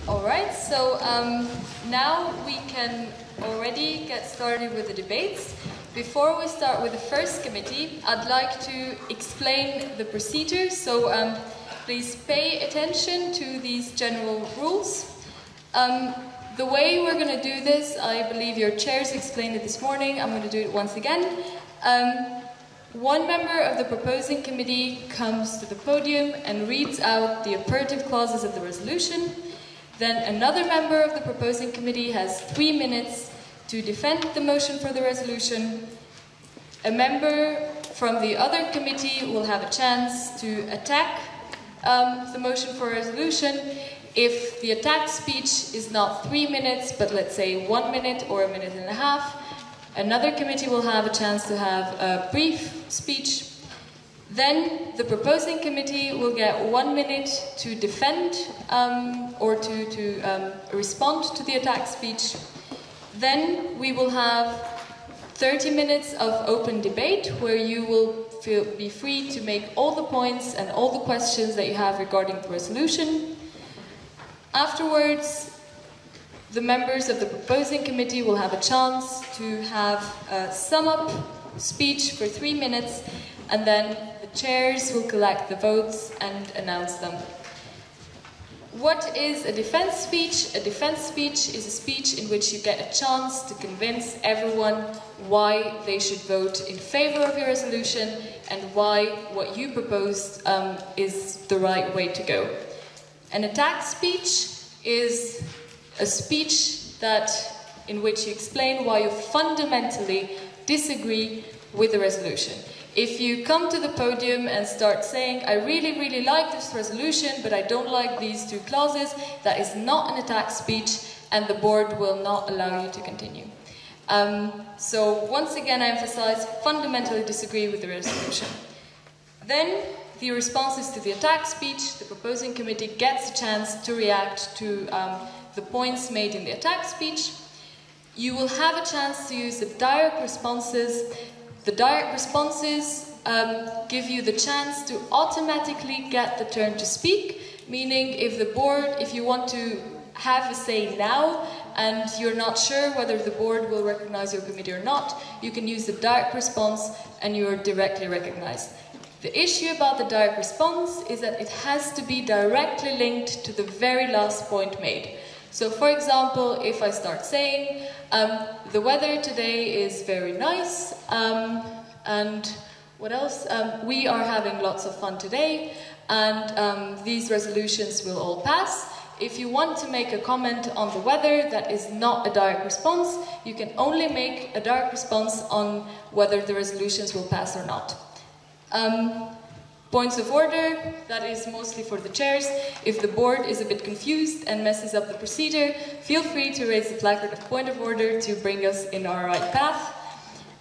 Alright, so now we can already get started with the debates. Before we start with the first committee, I'd like to explain the procedure, so please pay attention to these general rules. The way we're going to do this, I believe your chairs explained it this morning, I'm going to do it once again. One member of the proposing committee comes to the podium and reads out the operative clauses of the resolution. Then another member of the proposing committee has 3 minutes to defend the motion for the resolution. A member from the other committee will have a chance to attack the motion for a resolution. If the attack speech is not 3 minutes, but let's say 1 minute or 1.5 minutes, another committee will have a chance to have a brief speech. Then the proposing committee will get 1 minute to defend or to respond to the attack speech. Then we will have 30 minutes of open debate where you will be free to make all the points and all the questions that you have regarding the resolution. Afterwards, the members of the proposing committee will have a chance to have a sum-up speech for 3 minutes, and then the chairs will collect the votes and announce them. What is a defense speech? A defense speech is a speech in which you get a chance to convince everyone why they should vote in favor of your resolution and why what you proposed is the right way to go. An attack speech is a speech in which you explain why you fundamentally disagree with the resolution. If you come to the podium and start saying, I really like this resolution, but I don't like these 2 clauses, that is not an attack speech, and the board will not allow you to continue. So once again, I emphasize, fundamentally disagree with the resolution. Then the responses to the attack speech, the proposing committee gets a chance to react to the points made in the attack speech. You will have a chance to use the direct responses. The direct responses give you the chance to automatically get the turn to speak, meaning if you want to have a say now and you're not sure whether the board will recognize your committee or not, you can use the direct response and you're directly recognized. The issue about the direct response is that it has to be directly linked to the very last point made. So for example, if I start saying, the weather today is very nice, and what else? We are having lots of fun today, and these resolutions will all pass. If you want to make a comment on the weather that is not a direct response, you can only make a direct response on whether the resolutions will pass or not. Points of order, that is mostly for the chairs. If the board is a bit confused and messes up the procedure, feel free to raise the placard of point of order to bring us in our right path.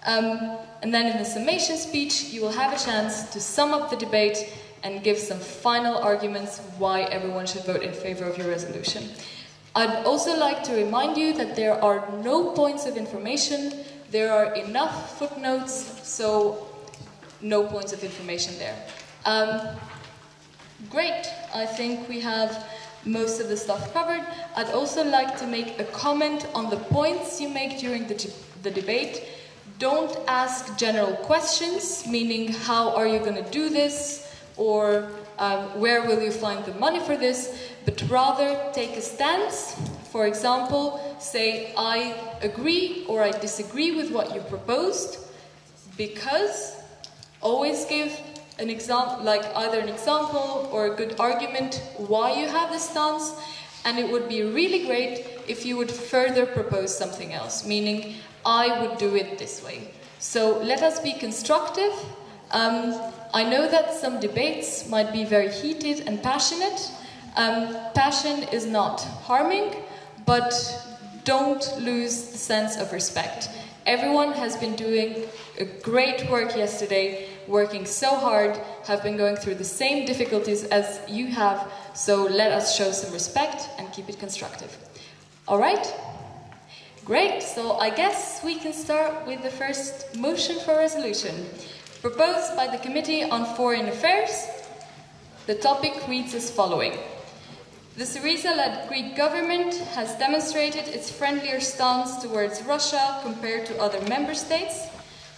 And then in the summation speech, you will have a chance to sum up the debate and give some final arguments why everyone should vote in favor of your resolution. I'd also like to remind you that there are no points of information. There are enough footnotes, so no points of information there. Great, I think we have most of the stuff covered. I'd also like to make a comment on the points you make during the debate. Don't ask general questions, meaning how are you going to do this, or where will you find the money for this, but rather take a stance. For example, say I agree or I disagree with what you proposed, because always give an example, like either an example or a good argument why you have this stance, and it would be really great if you would further propose something else, meaning I would do it this way. So let us be constructive. I know that some debates might be very heated and passionate. Passion is not harming, but don't lose the sense of respect. Everyone has been doing a great work yesterday, working so hard, have been going through the same difficulties as you have, so let us show some respect and keep it constructive. All right? Great, so I guess we can start with the first motion for resolution. Proposed by the Committee on Foreign Affairs, the topic reads as following. The Syriza-led Greek government has demonstrated its friendlier stance towards Russia compared to other member states.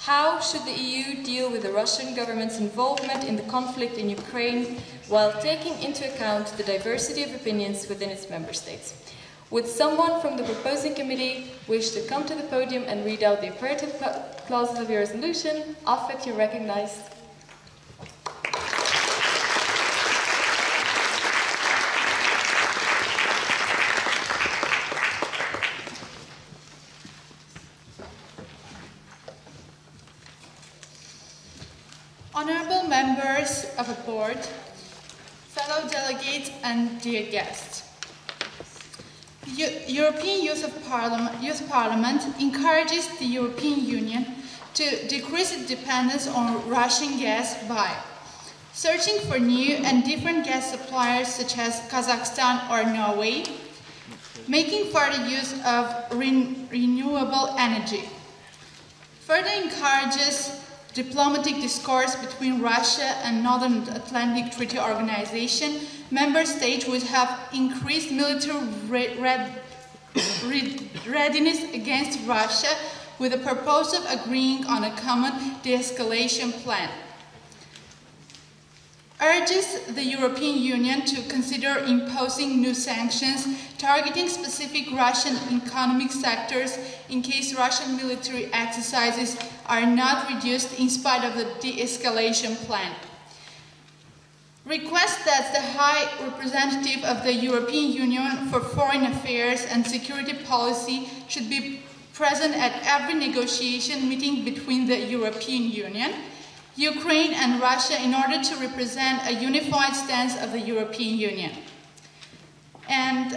How should the EU deal with the Russian government's involvement in the conflict in Ukraine while taking into account the diversity of opinions within its member states? Would someone from the proposing committee wish to come to the podium and read out the operative clauses of your resolution? Afet, you're recognized. Honorable members of the board, fellow delegates and dear guests. European Youth Parliament encourages the European Union to decrease its dependence on Russian gas by searching for new and different gas suppliers such as Kazakhstan or Norway, making further use of renewable energy, further encourages diplomatic discourse between Russia and Northern Atlantic Treaty Organization. Member states would have increased military readiness against Russia with the purpose of agreeing on a common de-escalation plan. Urges the European Union to consider imposing new sanctions targeting specific Russian economic sectors in case Russian military exercises are not reduced in spite of the de-escalation plan. Request that the High Representative of the European Union for Foreign Affairs and Security Policy should be present at every negotiation meeting between the European Union, Ukraine and Russia in order to represent a unified stance of the European Union. And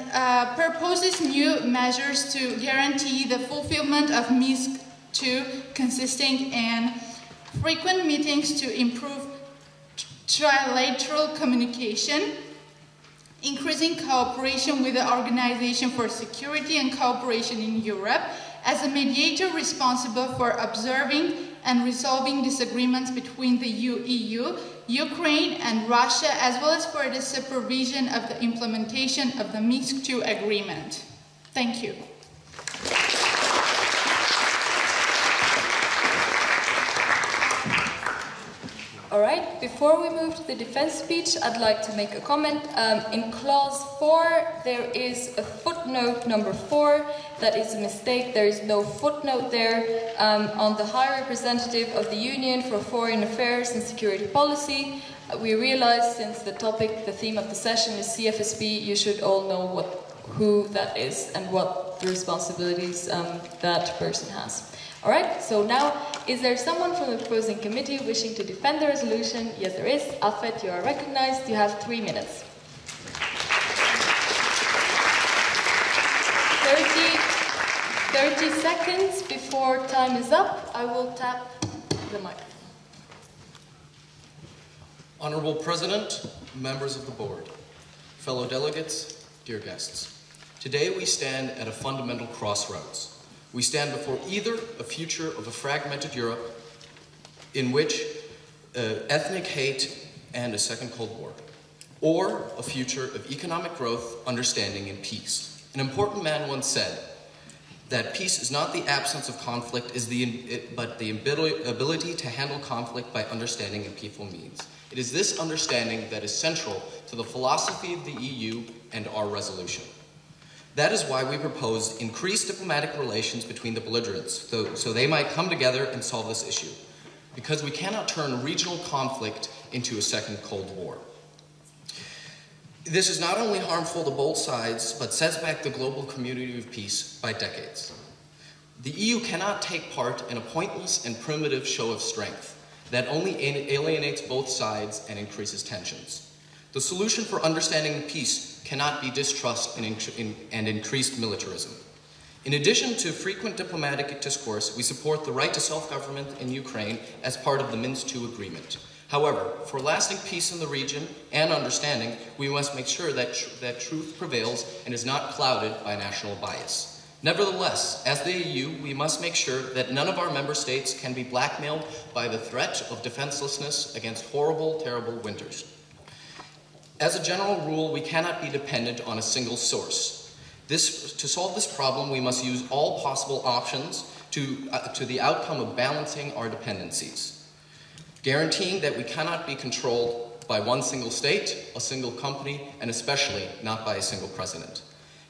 proposes new measures to guarantee the fulfillment of Minsk II, consisting in frequent meetings to improve trilateral communication, increasing cooperation with the Organization for Security and Cooperation in Europe as a mediator responsible for observing and resolving disagreements between the EU, Ukraine and Russia, as well as for the supervision of the implementation of the Minsk II agreement. Thank you. All right, before we move to the defense speech, I'd like to make a comment. In clause 4, there is a footnote number 4. That is a mistake. There is no footnote there. On the High Representative of the Union for Foreign Affairs and Security Policy, we realized since the theme of the session is CFSP, you should all know who that is and what the responsibilities that person has. All right, so now, is there someone from the proposing committee wishing to defend the resolution? Yes, there is. Afet, you are recognized. You have 3 minutes. 30 seconds before time is up, I will tap the microphone. Honorable President, members of the board, fellow delegates, dear guests. Today we stand at a fundamental crossroads. We stand before either a future of a fragmented Europe in which ethnic hate and a second Cold War, or a future of economic growth, understanding, and peace. An important man once said that peace is not the absence of conflict, but the ability to handle conflict by understanding and peaceful means. It is this understanding that is central to the philosophy of the EU and our resolution. That is why we proposed increased diplomatic relations between the belligerents, so they might come together and solve this issue. Because we cannot turn regional conflict into a second Cold War. This is not only harmful to both sides, but sets back the global community of peace by decades. The EU cannot take part in a pointless and primitive show of strength that only alienates both sides and increases tensions. The solution for understanding peace cannot be distrust and increased militarism. In addition to frequent diplomatic discourse, we support the right to self-government in Ukraine as part of the Minsk II agreement. However, for lasting peace in the region and understanding, we must make sure that truth prevails and is not clouded by national bias. Nevertheless, as the EU, we must make sure that none of our member states can be blackmailed by the threat of defenselessness against horrible, terrible winters. As a general rule, we cannot be dependent on a single source. To solve this problem, we must use all possible options to the outcome of balancing our dependencies, guaranteeing that we cannot be controlled by one single state, a single company, and especially not by a single president.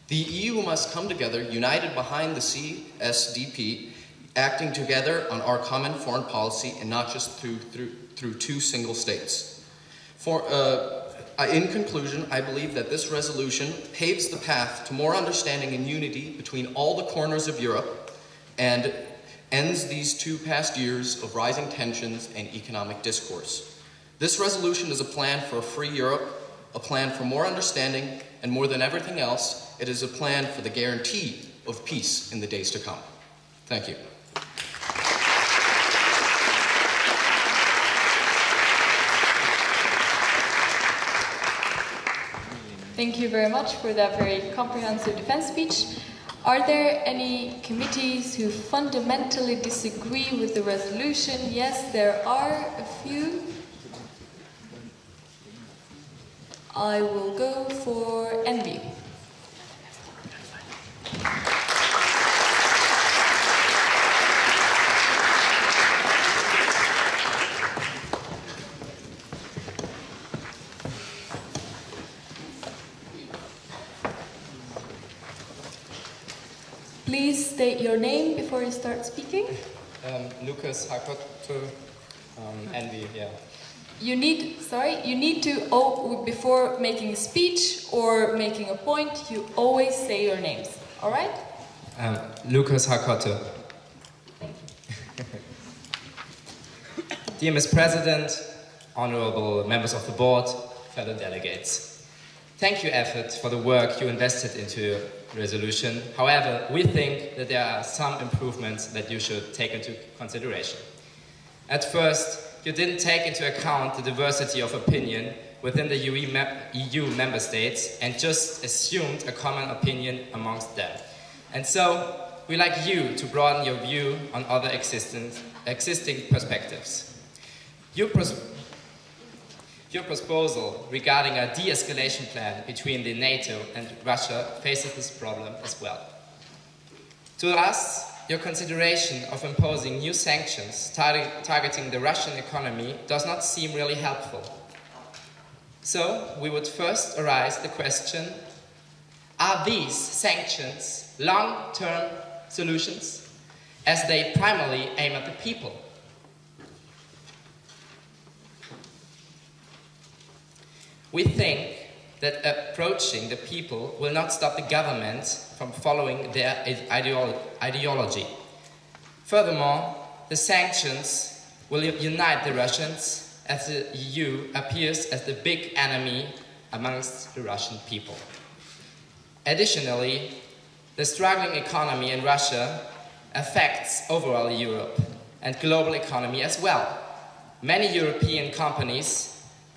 The EU must come together, united behind the CSDP, acting together on our common foreign policy and not just through two single states. In conclusion, I believe that this resolution paves the path to more understanding and unity between all the corners of Europe and ends these 2 past years of rising tensions and economic discourse. This resolution is a plan for a free Europe, a plan for more understanding, and more than everything else, it is a plan for the guarantee of peace in the days to come. Thank you. Thank you very much for that very comprehensive defense speech. Are there any committees who fundamentally disagree with the resolution? Yes, there are a few. I will go for Envy. Please state your name before you start speaking. Lucas Hakoto, Envy, yeah. You need to, before making a speech or making a point, you always say your names, all right? Lucas Hakoto. Thank you. Dear Ms. President, honorable members of the board, fellow delegates. Thank you, Effort, for the work you invested into the resolution. However, we think that there are some improvements that you should take into consideration. At first, you didn't take into account the diversity of opinion within the EU member states and just assumed a common opinion amongst them. And so, we'd like you to broaden your view on other existing perspectives. Your proposal regarding a de-escalation plan between the NATO and Russia faces this problem as well. To us, your consideration of imposing new sanctions targeting the Russian economy does not seem really helpful. So, we would first arise the question, are these sanctions long-term solutions, as they primarily aim at the people? We think that approaching the people will not stop the government from following their ideology. Furthermore, the sanctions will unite the Russians as the EU appears as the big enemy amongst the Russian people. Additionally, the struggling economy in Russia affects overall Europe and global economy as well. Many European companies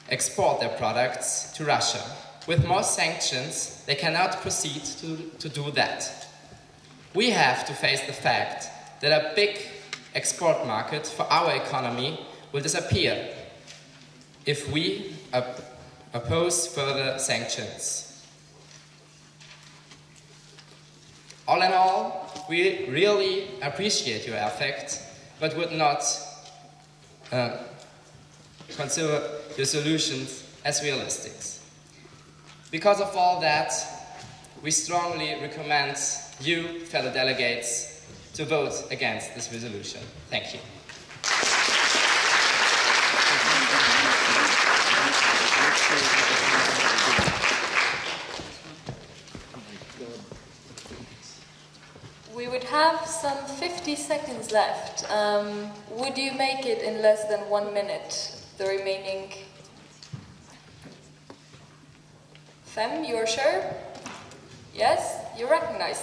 export their products to Russia. With more sanctions, they cannot proceed to do that. We have to face the fact that a big export market for our economy will disappear if we oppose further sanctions. All in all, we really appreciate your effort, but would not consider the solutions as realistic. Because of all that, we strongly recommend you, fellow delegates, to vote against this resolution. Thank you. We would have some 50 seconds left. Would you make it in less than 1 minute? The remaining... Fem, you are sure? Yes, you're recognized.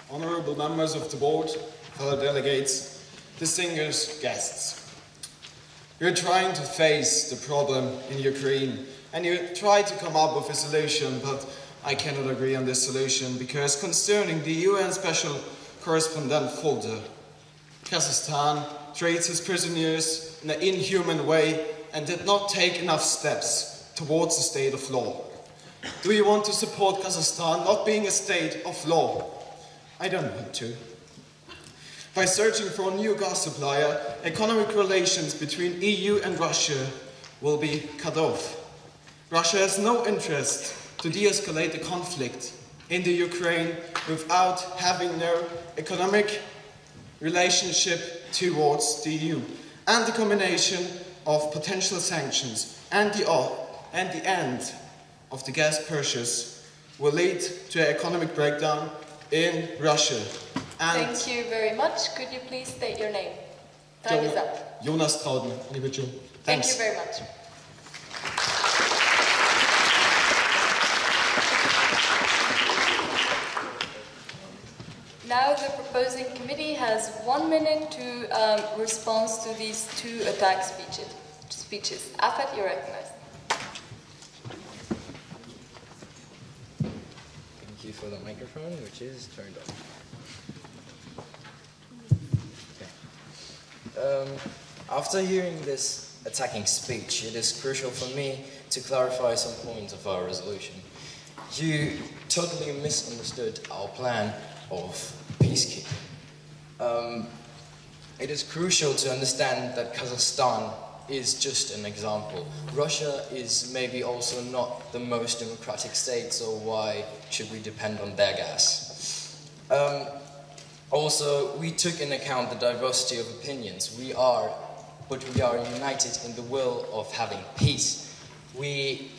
Honorable members of the board, fellow delegates, distinguished guests. You're trying to face the problem in Ukraine and you try to come up with a solution, but I cannot agree on this solution because concerning the UN Special Correspondent folder, Kazakhstan treats its prisoners in an inhuman way and did not take enough steps towards a state of law. Do you want to support Kazakhstan not being a state of law? I don't want to. By searching for a new gas supplier, economic relations between EU and Russia will be cut off. Russia has no interest to de-escalate the conflict in the Ukraine without having no economic relationship towards the EU. And the combination of potential sanctions and the end of the gas purchase will lead to an economic breakdown in Russia. And thank you very much. Could you please state your name? Time is up. Jonas Trauden, liebe Joe. Thank you very much. Now the proposing committee has 1 minute to respond to these two attack speeches. Afet, you're recognized. Thank you for the microphone, which is turned on. Okay. After hearing this attacking speech, it is crucial for me to clarify some points of our resolution. You totally misunderstood our plan of peacekeeping. It is crucial to understand that Kazakhstan is just an example. Russia is maybe also not the most democratic state, so why should we depend on their gas? Also, we took into account the diversity of opinions. We are united in the will of having peace. We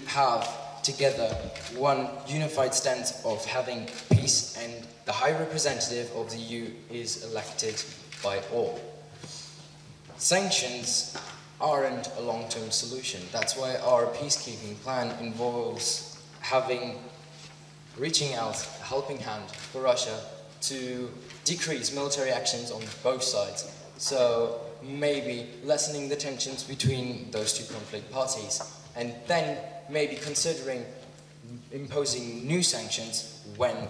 have together one unified stance of having peace, and the High Representative of the EU is elected by all. Sanctions aren't a long-term solution. That's why our peacekeeping plan involves reaching out a helping hand for Russia to decrease military actions on both sides. So maybe lessening the tensions between those two conflict parties, and then maybe considering imposing new sanctions when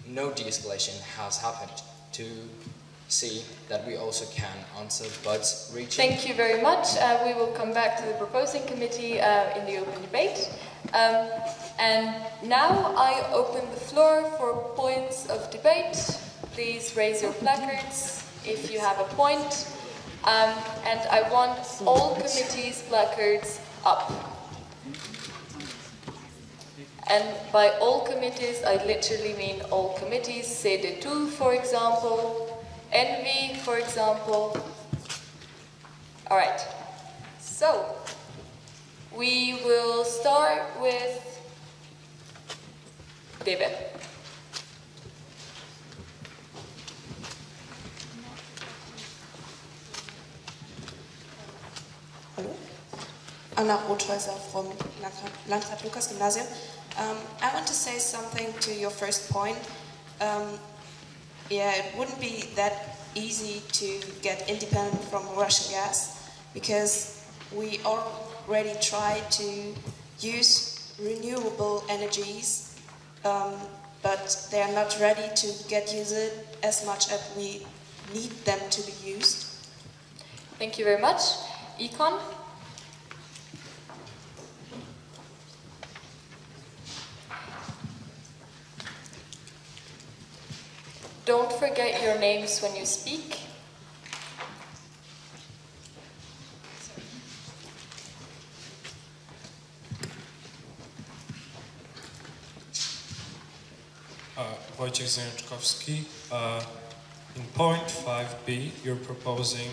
no de-escalation has happened, to see that we also can answer, but reaching... Thank you very much. We will come back to the proposing committee in the open debate. And now I open the floor for points of debate. Please raise your placards if you have a point. And I want all committees' placards up. And by all committees, I literally mean all committees. CD2, for example, Envy, for example. All right. So, we will start with David. Hallo? Anna Rothhäuser from Landrat Lukas Gymnasium. I want to say something to your first point. It wouldn't be that easy to get independent from Russian gas because we already try to use renewable energies, but they are not ready to get used as much as we need them to be used. Thank you very much. Econ? Don't forget your names when you speak. Wojciech Zajączkowski. In point 5b, you're proposing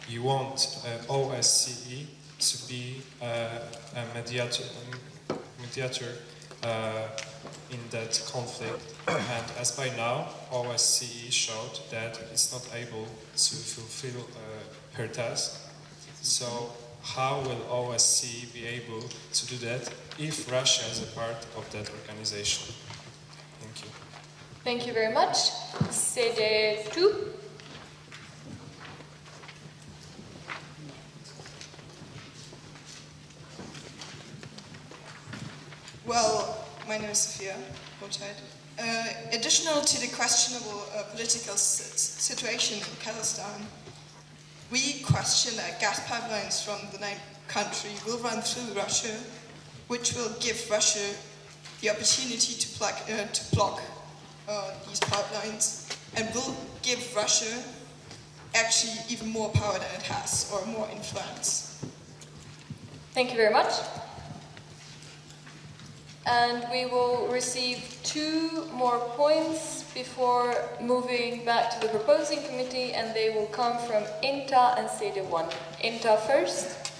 you want OSCE to be a mediator in that conflict, and as by now, OSCE showed that it's not able to fulfill her task. So how will OSCE be able to do that if Russia is a part of that organization? Thank you. Thank you very much. CD2. name is Sophia. Additional to the questionable political situation in Kazakhstan, we question that gas pipelines from the named country will run through Russia, which will give Russia the opportunity to block these pipelines, and will give Russia actually even more power than it has, or more influence. Thank you very much. And we will receive 2 more points before moving back to the proposing committee, and they will come from INTA and CD1. INTA first.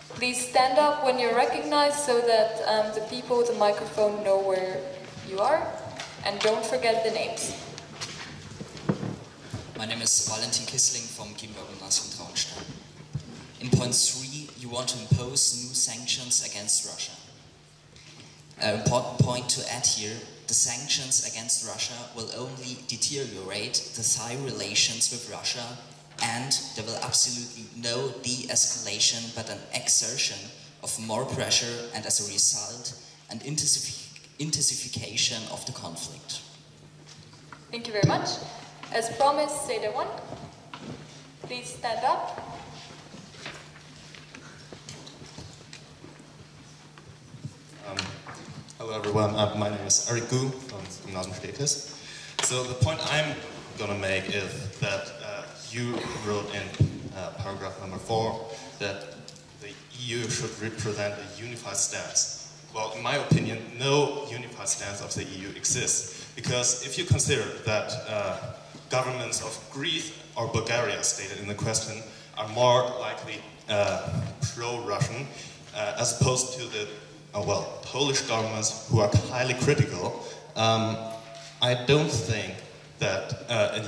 Please stand up when you're recognized so that the people with the microphone know where you are, and don't forget the names. My name is Valentin Kissling from Gymnasium Traunstein. In point 3, you want to impose new sanctions against Russia. An important point to add here, the sanctions against Russia will only deteriorate the Thai relations with Russia, and there will absolutely no de-escalation but an exertion of more pressure, and as a result, an intensification of the conflict. Thank you very much. As promised, say the one. Please stand up. Hello everyone, my name is Eric Gu from Europäisches. So the point I'm going to make is that you wrote in paragraph number 4 that the EU should represent a unified stance. Well, in my opinion, no unified stance of the EU exists, because if you consider that governments of Greece or Bulgaria, stated in the question, are more likely pro-Russian, as opposed to the Polish governments who are highly critical, I don't think that a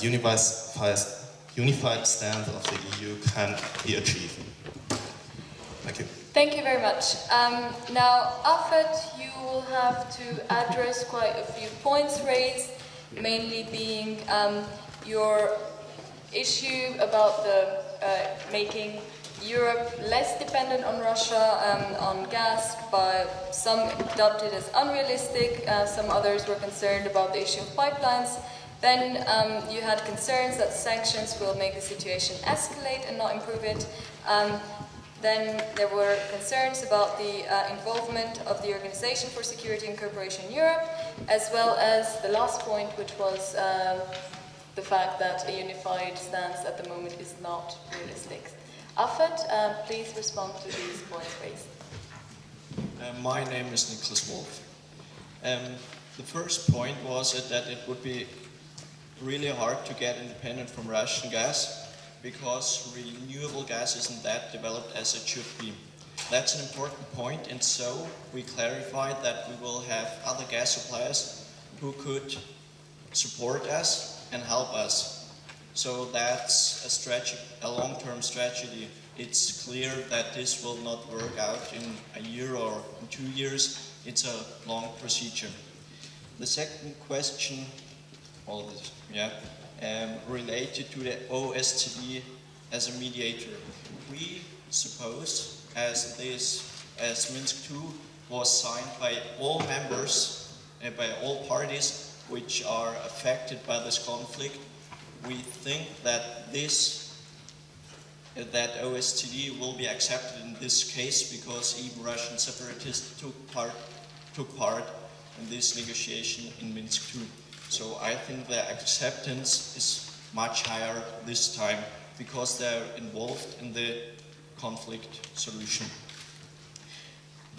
unified stance of the EU can be achieved. Thank you. Thank you very much. Now, Afet, you will have to address quite a few points raised, mainly being your issue about the making Europe less dependent on Russia, on gas, but some dubbed it as unrealistic, some others were concerned about the issue of pipelines. Then you had concerns that sanctions will make the situation escalate and not improve it. Then there were concerns about the involvement of the Organization for Security and Cooperation in Europe, as well as the last point, which was the fact that a unified stance at the moment is not realistic. Afet, please respond to these points raised. My name is Nicholas Wolf. The first point was that it would be really hard to get independent from Russian gas because renewable gas isn't that developed as it should be. That's an important point, and so we clarified that we will have other gas suppliers who could support us and help us. So that's a long-term strategy. It's clear that this will not work out in a year or in 2 years. It's a long procedure. The second question, related to the OSCE as a mediator. We suppose, as Minsk II was signed by all members, by all parties which are affected by this conflict, we think that that OSCE will be accepted in this case because even Russian separatists took part in this negotiation in Minsk II. So I think the acceptance is much higher this time because they're involved in the conflict solution.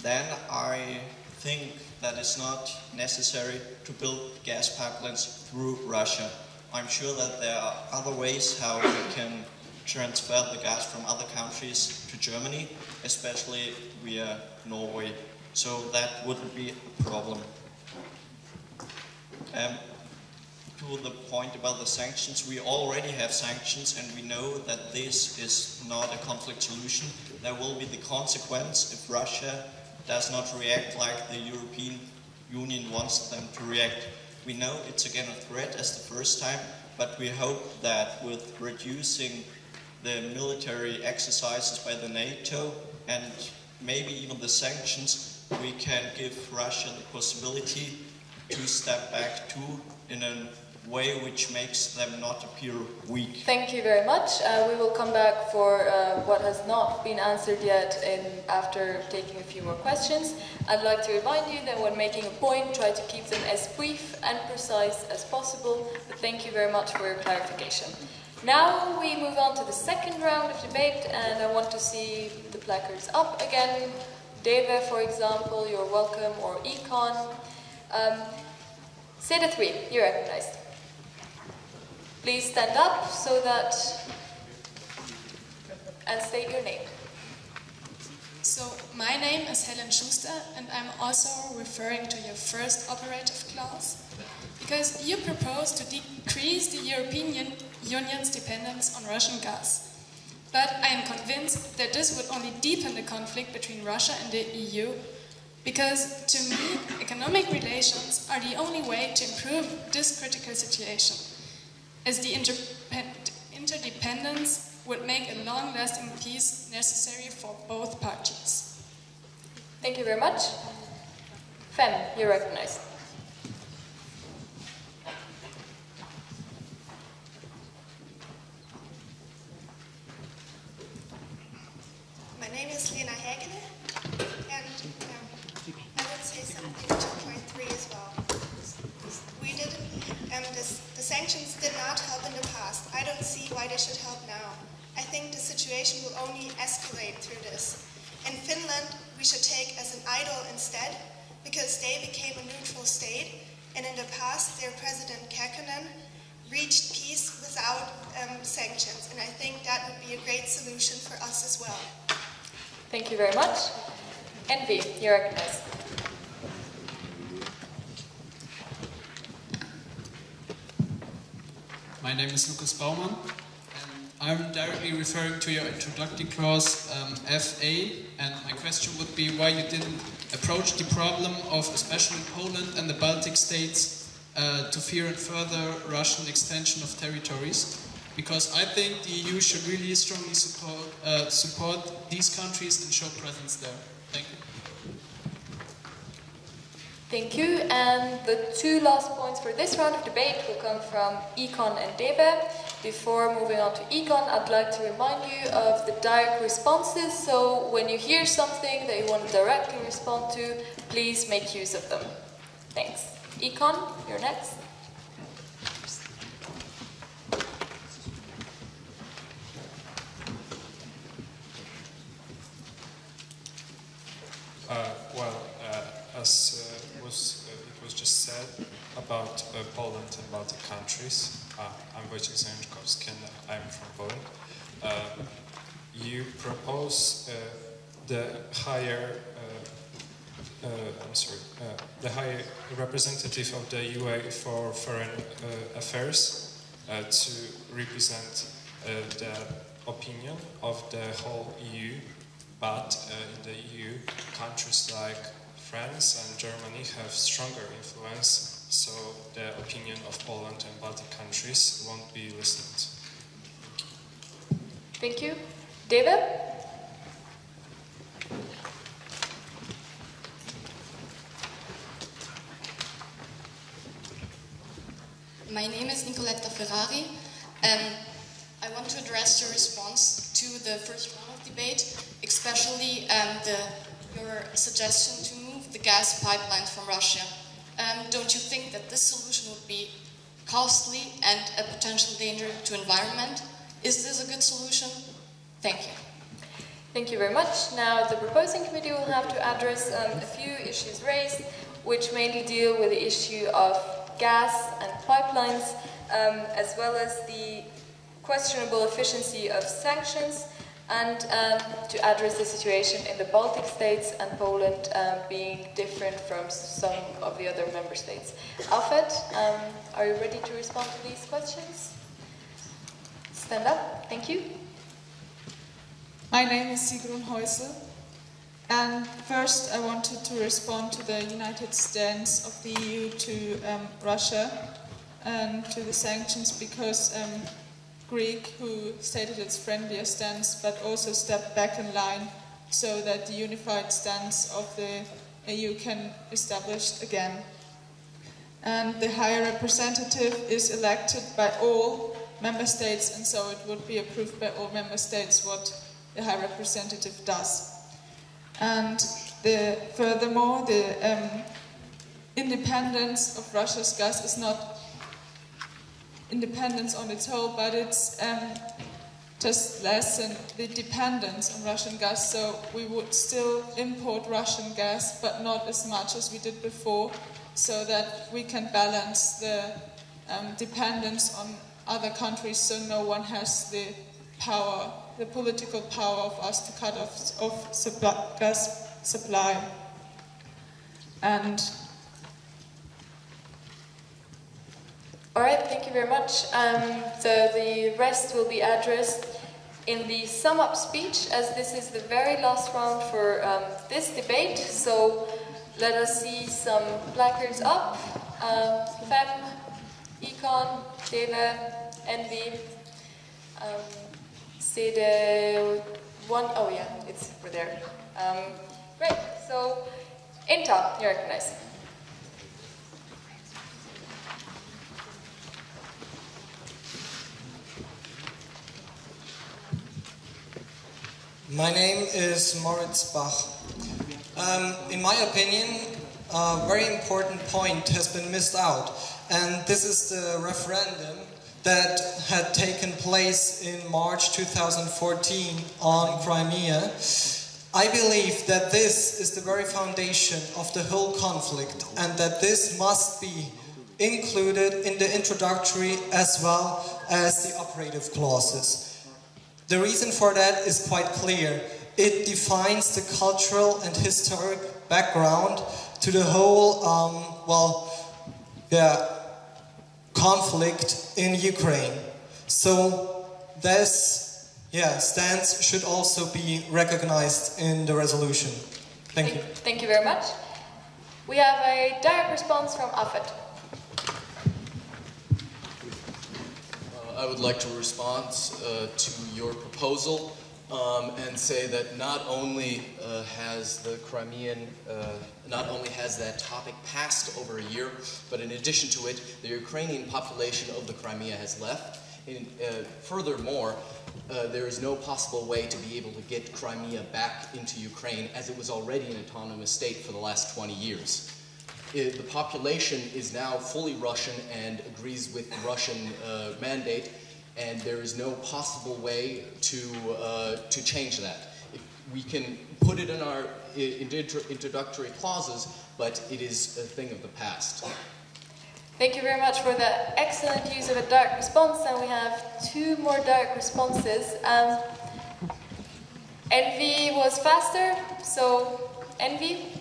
Then I think that it's not necessary to build gas pipelines through Russia. I'm sure that there are other ways how we can transfer the gas from other countries to Germany, especially via Norway. So that wouldn't be a problem. To the point about the sanctions, we already have sanctions and we know that this is not a conflict solution. There will be the consequence if Russia does not react like the European Union wants them to react. We know it's again a threat as the first time, but we hope that with reducing the military exercises by the NATO and maybe even the sanctions, we can give Russia the possibility to step back too in a way which makes them not appear weak. Thank you very much. We will come back for what has not been answered yet after taking a few more questions. I'd like to remind you that when making a point, try to keep them as brief and precise as possible, but thank you very much for your clarification. Now we move on to the second round of debate, and I want to see the placards up again. Deve, for example, you're welcome, or Econ. Say the three, you're recognized. Please stand up so that, and state your name. So, my name is Helen Schuster, and I'm also referring to your first operative clause, because you propose to decrease the European Union's dependence on Russian gas. But I am convinced that this would only deepen the conflict between Russia and the EU, because to me, economic relations are the only way to improve this critical situation, as the interdependence would make a long-lasting peace necessary for both parties. Thank you very much. Fem, you're recognized. My name is Lena Hägele, and I would say something to point 3 as well. We didn't, the sanctions did not help in the past. I don't see why they should help now. I think the situation will only escalate through this. In Finland, we should take as an idol instead, because they became a neutral state, and in the past, their president Kekkonen reached peace without sanctions, and I think that would be a great solution for us as well. Thank you very much. Envy, you're recognized. My name is Lukas Baumann, and I'm directly referring to your introductory clause FA, and my question would be why you didn't approach the problem of especially Poland and the Baltic states to fear and further Russian extension of territories, because I think the EU should really strongly support these countries and show presence there. Thank you. Thank you, and the 2 last points for this round of debate will come from Econ and Debe. Before moving on to Econ, I'd like to remind you of the direct responses, so when you hear something that you want to directly respond to, please make use of them. Thanks. Econ, you're next. As it was just said about Poland and Baltic countries, I'm Wojciech Zajączkowski and I'm from Poland. You propose the higher, the high representative of the UA for foreign affairs to represent the opinion of the whole EU, but in the EU, countries like France and Germany have stronger influence, so the opinion of Poland and Baltic countries won't be listened. Thank you. David? My name is Nicoletta Ferrari, and I want to address your response to the first round of debate, especially your suggestion to move the gas pipelines from Russia. Don't you think that this solution would be costly and a potential danger to environment? Is this a good solution? Thank you. Thank you very much. Now the proposing committee will have to address a few issues raised, which mainly deal with the issue of gas and pipelines, as well as the questionable efficiency of sanctions, and to address the situation in the Baltic states and Poland being different from some of the other member states. Alfred, are you ready to respond to these questions? Stand up. Thank you. My name is Sigrun Häusl, and first I wanted to respond to the united stance of the EU to Russia and to the sanctions, because Greek, who stated its friendlier stance, but also stepped back in line so that the unified stance of the EU can establish again. And the High Representative is elected by all member states, and so it would be approved by all member states what the High Representative does. And furthermore, the independence of Russia's gas is not independence on its whole, but it's just lessen the dependence on Russian gas. So we would still import Russian gas, but not as much as we did before, so that we can balance the dependence on other countries, so no one has the power, the political power of us to cut off gas supply. And all right, thank you very much. So the rest will be addressed in the sum-up speech, as this is the very last round for this debate. So let us see some placards up. FEM, Econ, Deve, Envy, CD1, oh yeah, it's over there. Great, so Inta, you're recognized. My name is Moritz Bach. In my opinion, a very important point has been missed out, and this is the referendum that had taken place in March 2014 on Crimea. I believe that this is the very foundation of the whole conflict, and that this must be included in the introductory as well as the operative clauses. The reason for that is quite clear. It defines the cultural and historic background to the whole, conflict in Ukraine. So this, stance should also be recognized in the resolution. Thank you. Thank you very much. We have a direct response from Afet. I would like to respond to your proposal and say that not only has the Crimean, not only has that topic passed over a year, but in addition to it, the Ukrainian population of the Crimea has left. Furthermore, there is no possible way to be able to get Crimea back into Ukraine, as it was already an autonomous state for the last 20 years. The population is now fully Russian and agrees with the Russian mandate, and there is no possible way to change that. We can put it in our introductory clauses, but it is a thing of the past. Thank you very much for the excellent use of a direct response, and we have two more direct responses. Envy was faster, so Envy.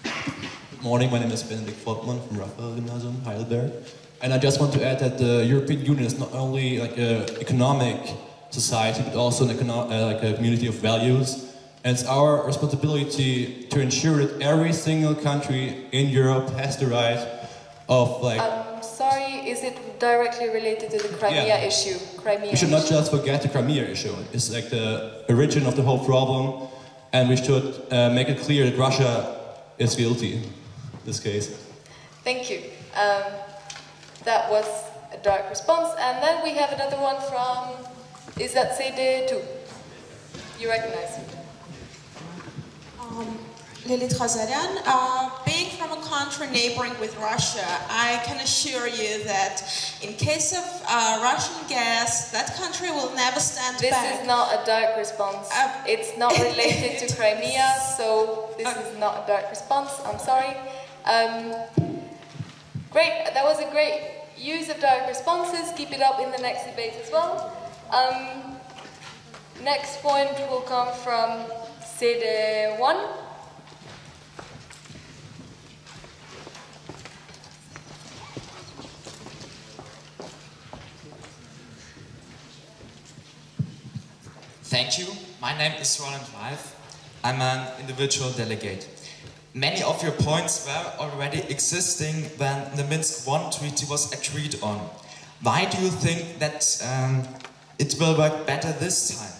Good morning, my name is Benedikt Fortmann from Raphael Gymnasium, Heidelberg. And I just want to add that the European Union is not only like an economic society, but also an like a community of values. And it's our responsibility to ensure that every single country in Europe has the right of like... Sorry, is it directly related to the Crimea issue? We should not just forget the Crimea issue. It's like the origin of the whole problem. And we should make it clear that Russia is guilty in this case. Thank you. That was a direct response. And then we have another one from, is that CD2? You recognize it. Lilith Khazarian, being from a country neighboring with Russia, I can assure you that in case of Russian gas, that country will never stand back. This is not a direct response. It's not related to Crimea, so this is not a direct response. I'm sorry. Great, that was a great use of direct responses. Keep it up in the next debate as well. Next point will come from CD1. Thank you. My name is Roland Reif. I'm an individual delegate. Many of your points were already existing when the Minsk I treaty was agreed on. Why do you think that it will work better this time?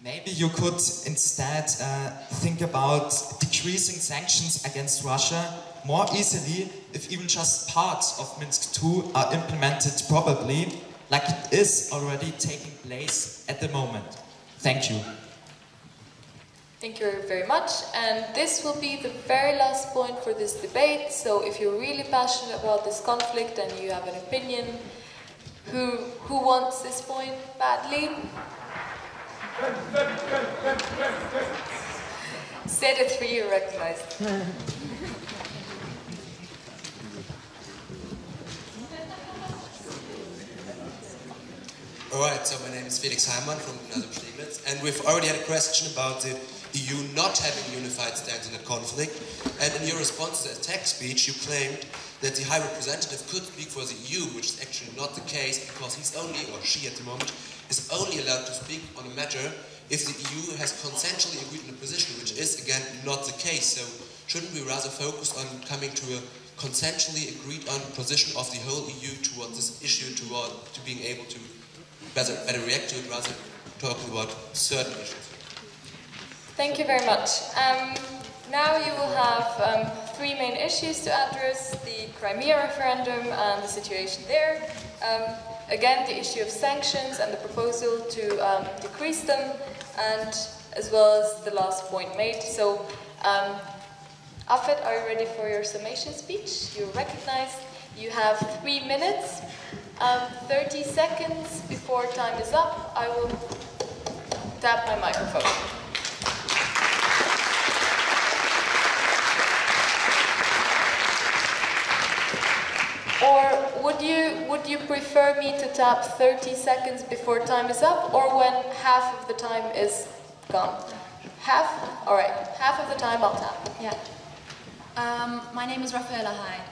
Maybe you could instead think about decreasing sanctions against Russia more easily if even just parts of Minsk II are implemented properly, like it is already taking place at the moment. Thank you. Thank you very much. And this will be the very last point for this debate. So if you're really passionate about this conflict and you have an opinion, who wants this point badly? Say the three you recognized. Alright, so my name is Felix Heimann from Gymnasium, and we've already had a question about the EU not having a unified stance in that conflict, and in your response to the attack speech you claimed that the High Representative could speak for the EU, which is actually not the case, because he's only, or she at the moment, is only allowed to speak on a matter if the EU has consensually agreed on a position, which is again not the case. So shouldn't we rather focus on coming to a consensually agreed on position of the whole EU towards this issue, to being able to better react to it, rather talking about certain issues? Thank you very much. Now you will have three main issues to address: the Crimea referendum and the situation there. Again, the issue of sanctions and the proposal to decrease them, and as well as the last point made. So, Afet, are you ready for your summation speech? You're recognized. You have 3 minutes. 30 seconds before time is up, I will tap my microphone. Or would you prefer me to tap 30 seconds before time is up, or when half of the time is gone? Half? All right, half of the time I'll tap. Yeah. My name is Rafaela Hyde.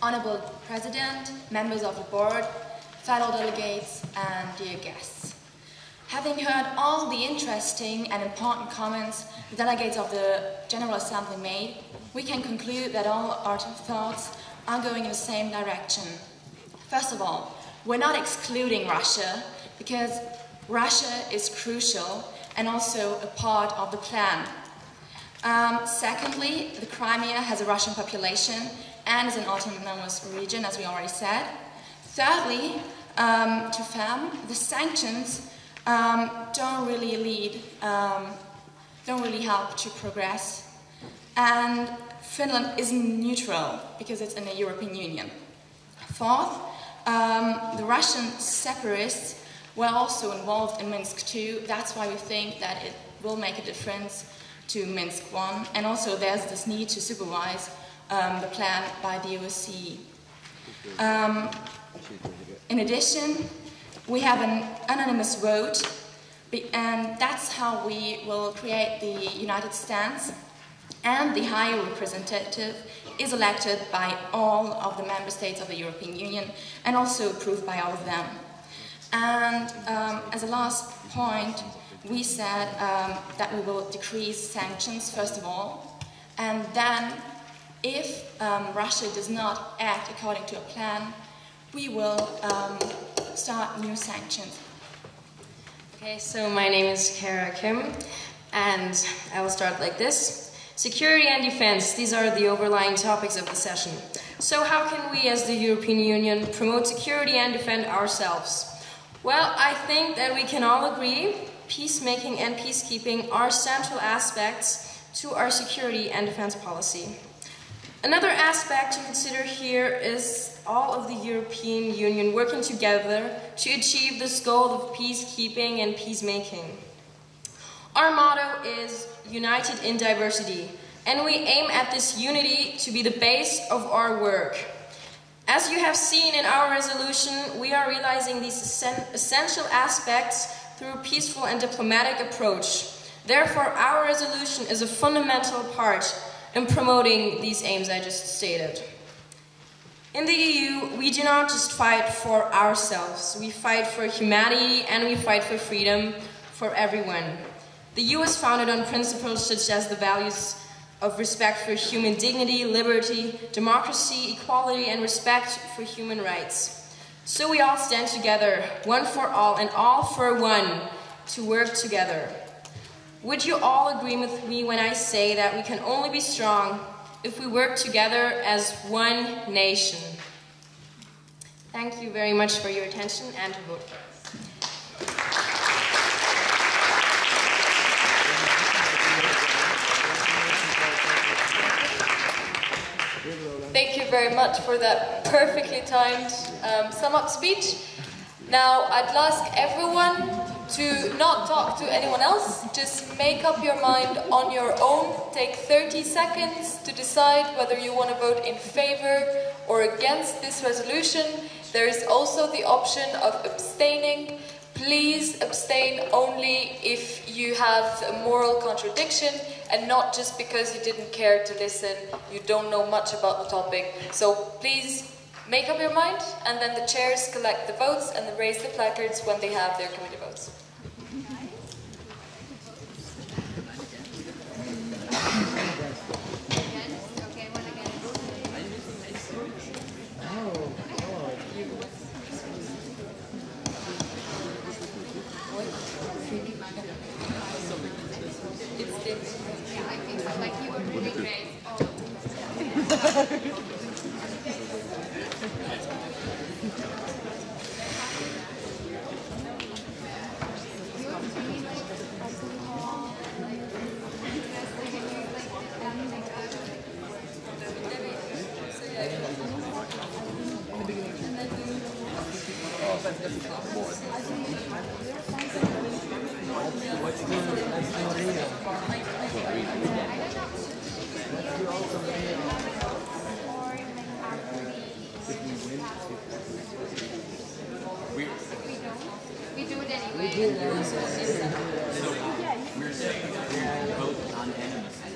Honorable President, members of the board, fellow delegates, and dear guests. Having heard all the interesting and important comments the delegates of the General Assembly made, we can conclude that all our thoughts are going in the same direction. First of all, we're not excluding Russia, because Russia is crucial and also a part of the plan. Secondly, the Crimea has a Russian population and is an autonomous region, as we already said. Thirdly, to FEM, the sanctions don't really help to progress, and Finland isn't neutral because it's in the European Union. Fourth, the Russian separatists were also involved in Minsk II. That's why we think that it will make a difference to Minsk I, and also there's this need to supervise the plan by the OSCE. In addition, we have an anonymous vote, and that's how we will create the united stance, and the High Representative is elected by all of the member states of the European Union and also approved by all of them. And as a last point, we said that we will decrease sanctions first of all, and then if Russia does not act according to a plan, we will start new sanctions. Okay, so my name is Kara Kim, and I will start like this. Security and defense, these are the overlying topics of the session. So how can we as the European Union promote security and defend ourselves? Well, I think that we can all agree peacemaking and peacekeeping are central aspects to our security and defense policy. Another aspect to consider here is all of the European Union working together to achieve this goal of peacekeeping and peacemaking. Our motto is united in diversity, and we aim at this unity to be the base of our work. As you have seen in our resolution, we are realizing these essential aspects through a peaceful and diplomatic approach. Therefore, our resolution is a fundamental part in promoting these aims I just stated. In the EU, we do not just fight for ourselves. We fight for humanity and we fight for freedom for everyone. The EU is founded on principles such as the values of respect for human dignity, liberty, democracy, equality, and respect for human rights. So we all stand together, one for all and all for one, to work together. Would you all agree with me when I say that we can only be strong if we work together as one nation? Thank you very much for your attention and to vote for us. Thank you very much for that perfectly timed sum-up speech. Now, I'd ask everyone to not talk to anyone else. Just make up your mind on your own. Take 30 seconds to decide whether you want to vote in favor or against this resolution. There is also the option of abstaining. Please abstain only if you have a moral contradiction and not just because you didn't care to listen, you don't know much about the topic. So please make up your mind, and then the chairs collect the votes and raise the placards when they have their committee votes. We do it anyway. We're saying vote unanimously.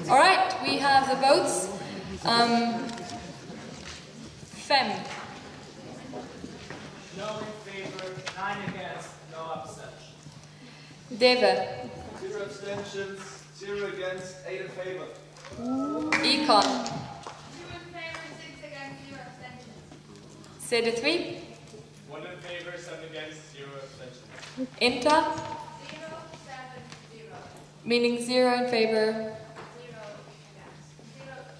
All right, we have the votes. Fem. No in favor, 9 against, no abstention. Deve. 0 abstentions, 0 against, 8 in favor. Econ. 2 in favor, 6 against, 0 abstentions. CD3. 1 in favor, 7 against, 0 abstentions. Inta. 0, 7, 0. Meaning 0 in favor.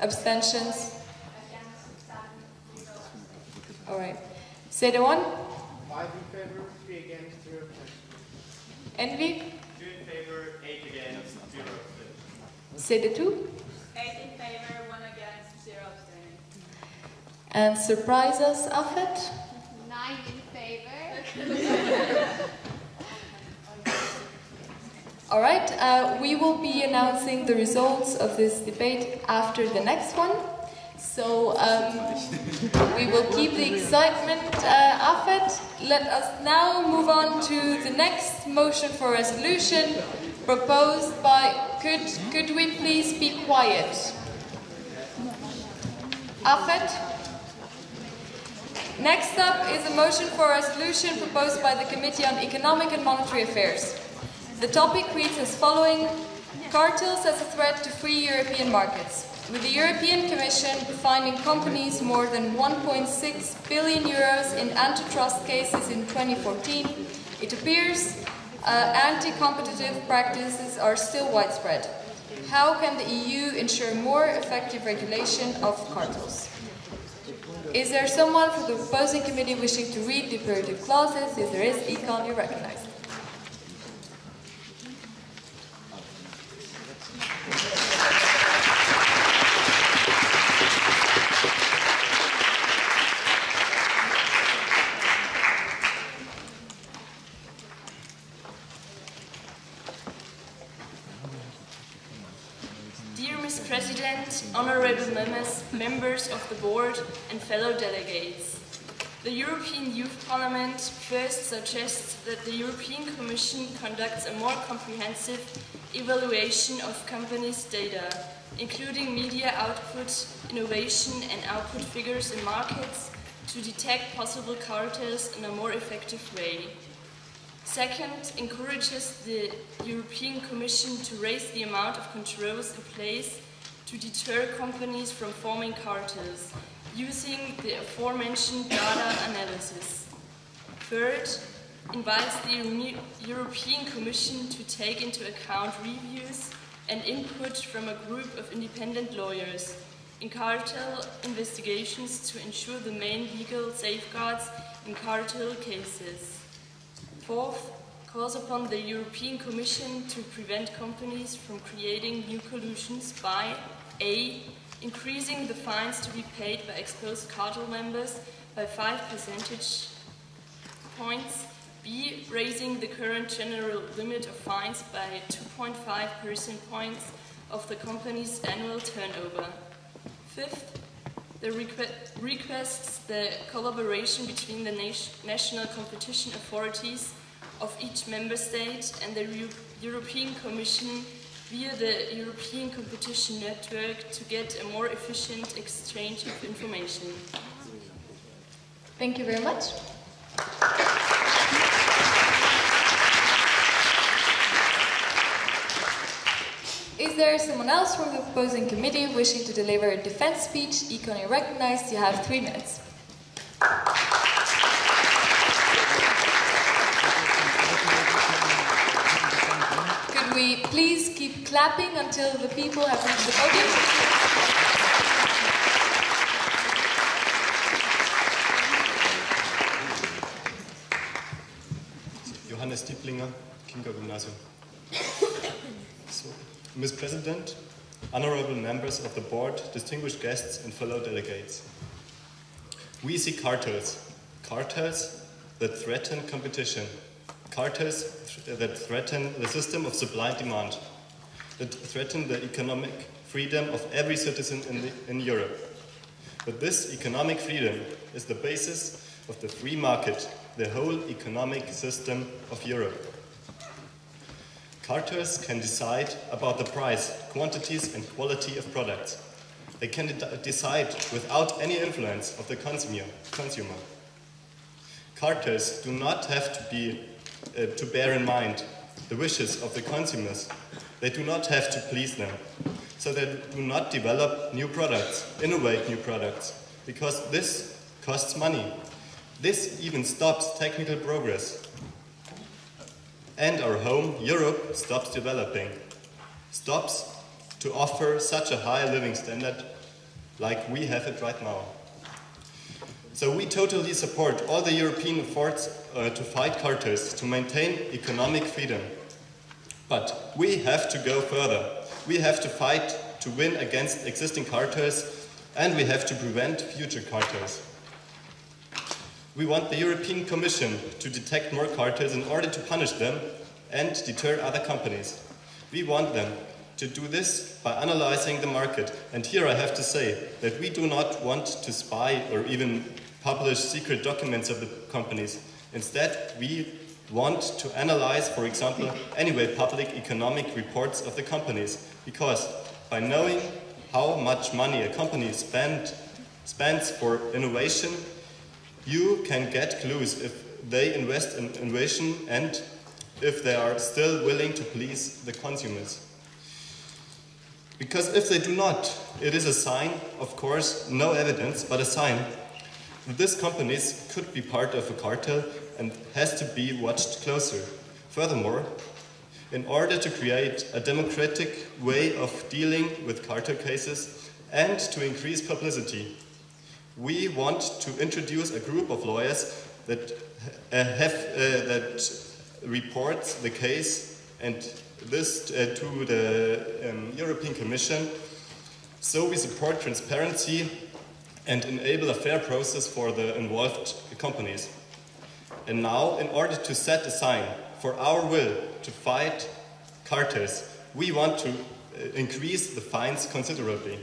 Abstentions. All right. CD1. 5 in favor, 3 against, 0 abstentions. Envy. 2 in favor, 8 against, 0 abstentions. CD2. 8 in favor, 1 against, 0 abstaining. And surprise us, Afet. 9 in favor. All right, we will be announcing the results of this debate after the next one. So we will keep the excitement, Afet. Let us now move on to the next motion for resolution proposed by, could we please be quiet? Afet. Next up is a motion for a resolution proposed by the Committee on Economic and Monetary Affairs. The topic reads as following: cartels as a threat to free European markets. With the European Commission finding companies more than 1.6 billion euros in antitrust cases in 2014, it appears anti-competitive practices are still widespread. How can the EU ensure more effective regulation of cartels? Is there someone from the proposing committee wishing to read the imperative clauses? If there is, Econ, you're recognized. honorable members of the board, and fellow delegates. The European Youth Parliament first suggests that the European Commission conducts a more comprehensive evaluation of companies' data, including media output, innovation and output figures in markets, to detect possible cartels in a more effective way. Second, encourages the European Commission to raise the amount of controls in place to deter companies from forming cartels, using the aforementioned data analysis. Third, invites the European Commission to take into account reviews and input from a group of independent lawyers in cartel investigations to ensure the main legal safeguards in cartel cases. Fourth, calls upon the European Commission to prevent companies from creating new collusions by A. Increasing the fines to be paid by exposed cartel members by 5 percentage points. B. Raising the current general limit of fines by 2.5 percentage points of the company's annual turnover. Fifth, the requests the collaboration between the national competition authorities of each member state and the European Commission via the European Competition Network to get a more efficient exchange of information. Thank you very much. Is there someone else from the proposing committee wishing to deliver a defense speech? Econ, you're recognized. You have 3 minutes. Could we please keep clapping until the people have reached the podium? Johannes Dieblinger, Kindergymnasium. So, Ms. President, honorable members of the board, distinguished guests and fellow delegates. We see cartels. Cartels that threaten competition. Cartels that threaten the system of supply and demand. That threaten the economic freedom of every citizen in Europe. But this economic freedom is the basis of the free market, the whole economic system of Europe. Cartels can decide about the price, quantities and quality of products. They can decide without any influence of the consumer. Cartels do not have to bear in mind the wishes of the consumers. They do not have to please them. So they do not develop new products, innovate new products, because this costs money. This even stops technical progress. And our home, Europe, stops developing, stops to offer such a high living standard like we have it right now. So we totally support all the European efforts to fight cartels, to maintain economic freedom. But we have to go further. We have to fight to win against existing cartels, and we have to prevent future cartels. We want the European Commission to detect more cartels in order to punish them and deter other companies. We want them to do this by analyzing the market. And here I have to say that we do not want to spy or even publish secret documents of the companies. Instead, we want to analyze, for example, anyway public economic reports of the companies. Because by knowing how much money a company spends for innovation, you can get clues if they invest in innovation and if they are still willing to please the consumers. Because if they do not, it is a sign, of course, no evidence, but a sign that these companies could be part of a cartel and has to be watched closer. Furthermore, in order to create a democratic way of dealing with cartel cases and to increase publicity, we want to introduce a group of lawyers that reports the case and this to the European Commission. So we support transparency and enable a fair process for the involved companies. And now, in order to set a sign for our will to fight cartels, we want to increase the fines considerably.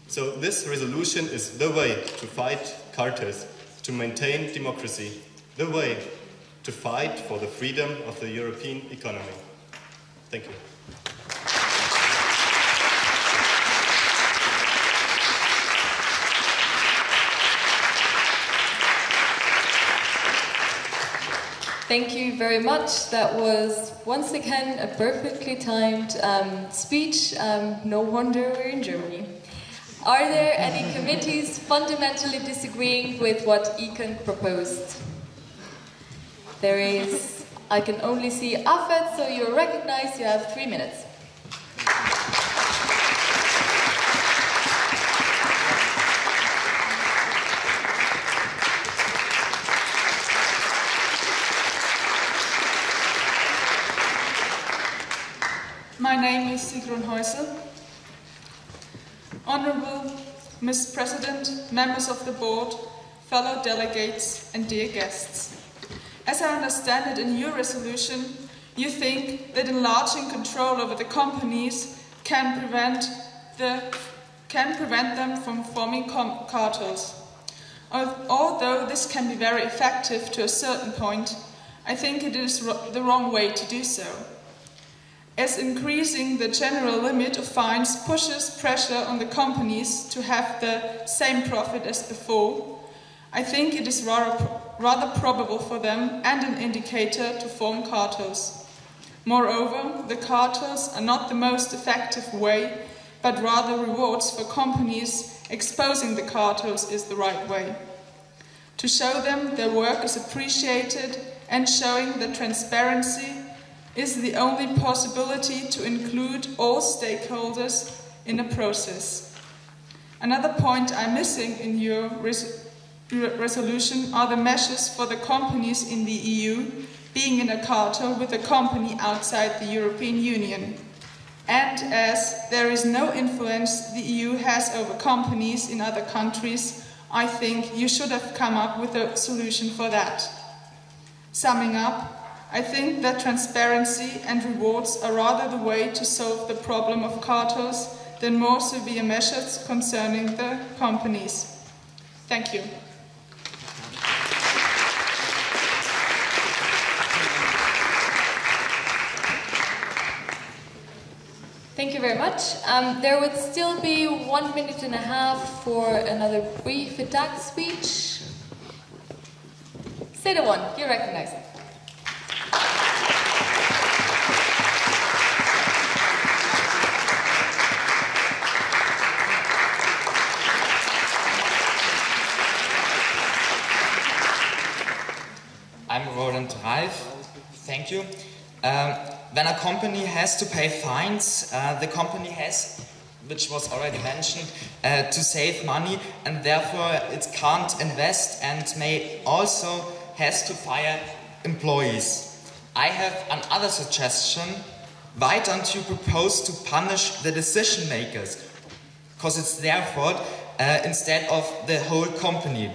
So this resolution is the way to fight cartels, to maintain democracy, the way to fight for the freedom of the European economy. Thank you. Thank you very much. That was once again a perfectly timed speech. No wonder we're in Germany. Are there any committees fundamentally disagreeing with what Econ proposed? There is. I can only see Afet, so you're recognized. You have 3 minutes. My name is Sigrun Heusel. Honorable Ms. President, members of the board, fellow delegates and dear guests. As I understand it in your resolution, you think that enlarging control over the companies can prevent them from forming cartels. Although this can be very effective to a certain point, I think it is the wrong way to do so. As increasing the general limit of fines pushes pressure on the companies to have the same profit as before, I think it is rather probable for them and an indicator to form cartels. Moreover, the cartels are not the most effective way, but rather rewards for companies. Exposing the cartels is the right way. To show them their work is appreciated and showing that transparency is the only possibility to include all stakeholders in the process. Another point I'm missing in your resolution are the measures for the companies in the EU being in a cartel with a company outside the European Union. And as there is no influence the EU has over companies in other countries, I think you should have come up with a solution for that. Summing up, I think that transparency and rewards are rather the way to solve the problem of cartels than more severe measures concerning the companies. Thank you. Thank you very much. There would still be 1.5 minutes for another brief attack speech. Say the one, you're recognized. I'm Roland Reif. Thank you. When a company has to pay fines, the company has, which was already mentioned, to save money, and therefore it can't invest and may also has to fire employees. I have another suggestion. Why don't you propose to punish the decision makers? Because it's their fault instead of the whole company.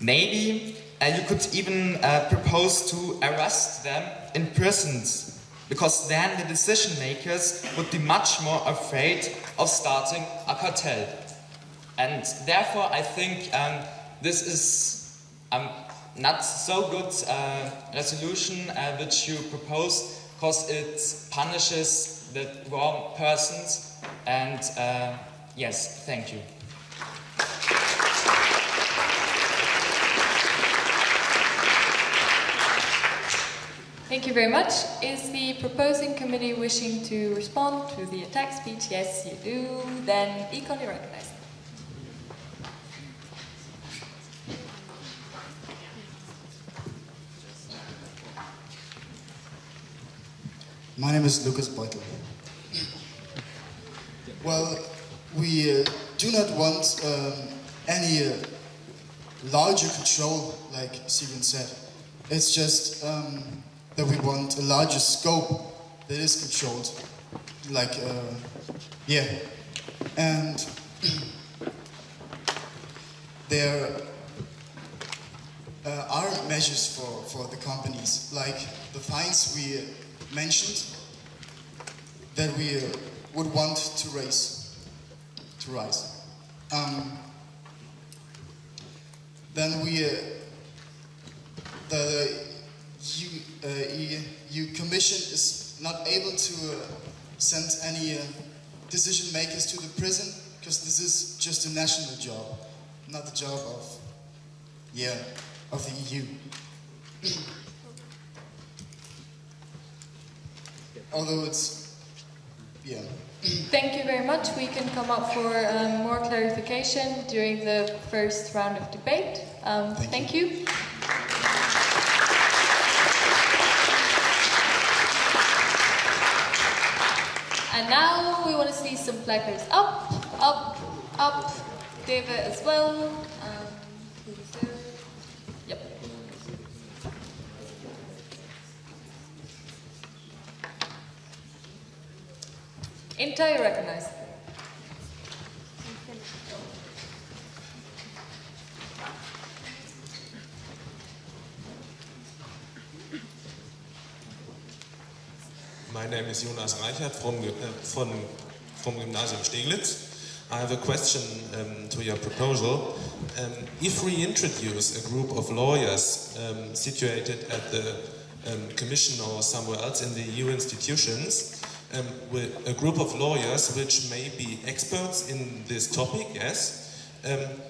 Maybe you could even propose to arrest them in prisons, because then the decision makers would be much more afraid of starting a cartel. And therefore I think this is not so good resolution which you propose, because it punishes the wrong persons. And yes, thank you. Thank you very much. Is the proposing committee wishing to respond to the attack speech? Yes, you do. Then Econ, you recognize. My name is Lucas Beutel. Well, we do not want any larger control, like Sigrun said. It's just that we want a larger scope that is controlled, like, yeah. And there are measures for the companies, like the fines we mentioned, that we would want to rise. then the EU Commission is not able to send any decision makers to the prison, because this is just a national job, not the job of the EU. Although it's, yeah. Thank you very much. We can come up for more clarification during the first round of debate. Thank you. And now we want to see some placards up, up, up. David as well. Who's there? Yep. Inta, you recognize. My name is Jonas Reichert from Gymnasium Steglitz. I have a question to your proposal. If we introduce a group of lawyers situated at the Commission or somewhere else in the EU institutions, with a group of lawyers which may be experts in this topic, yes,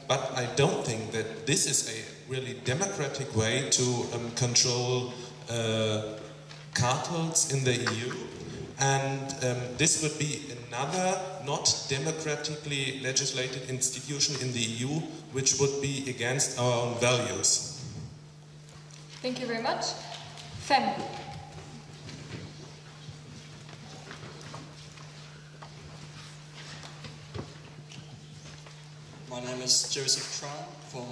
but I don't think that this is a really democratic way to control cartels in the EU, and this would be another not democratically legislated institution in the EU which would be against our own values. Thank you very much. Fem. My name is Joseph Tran from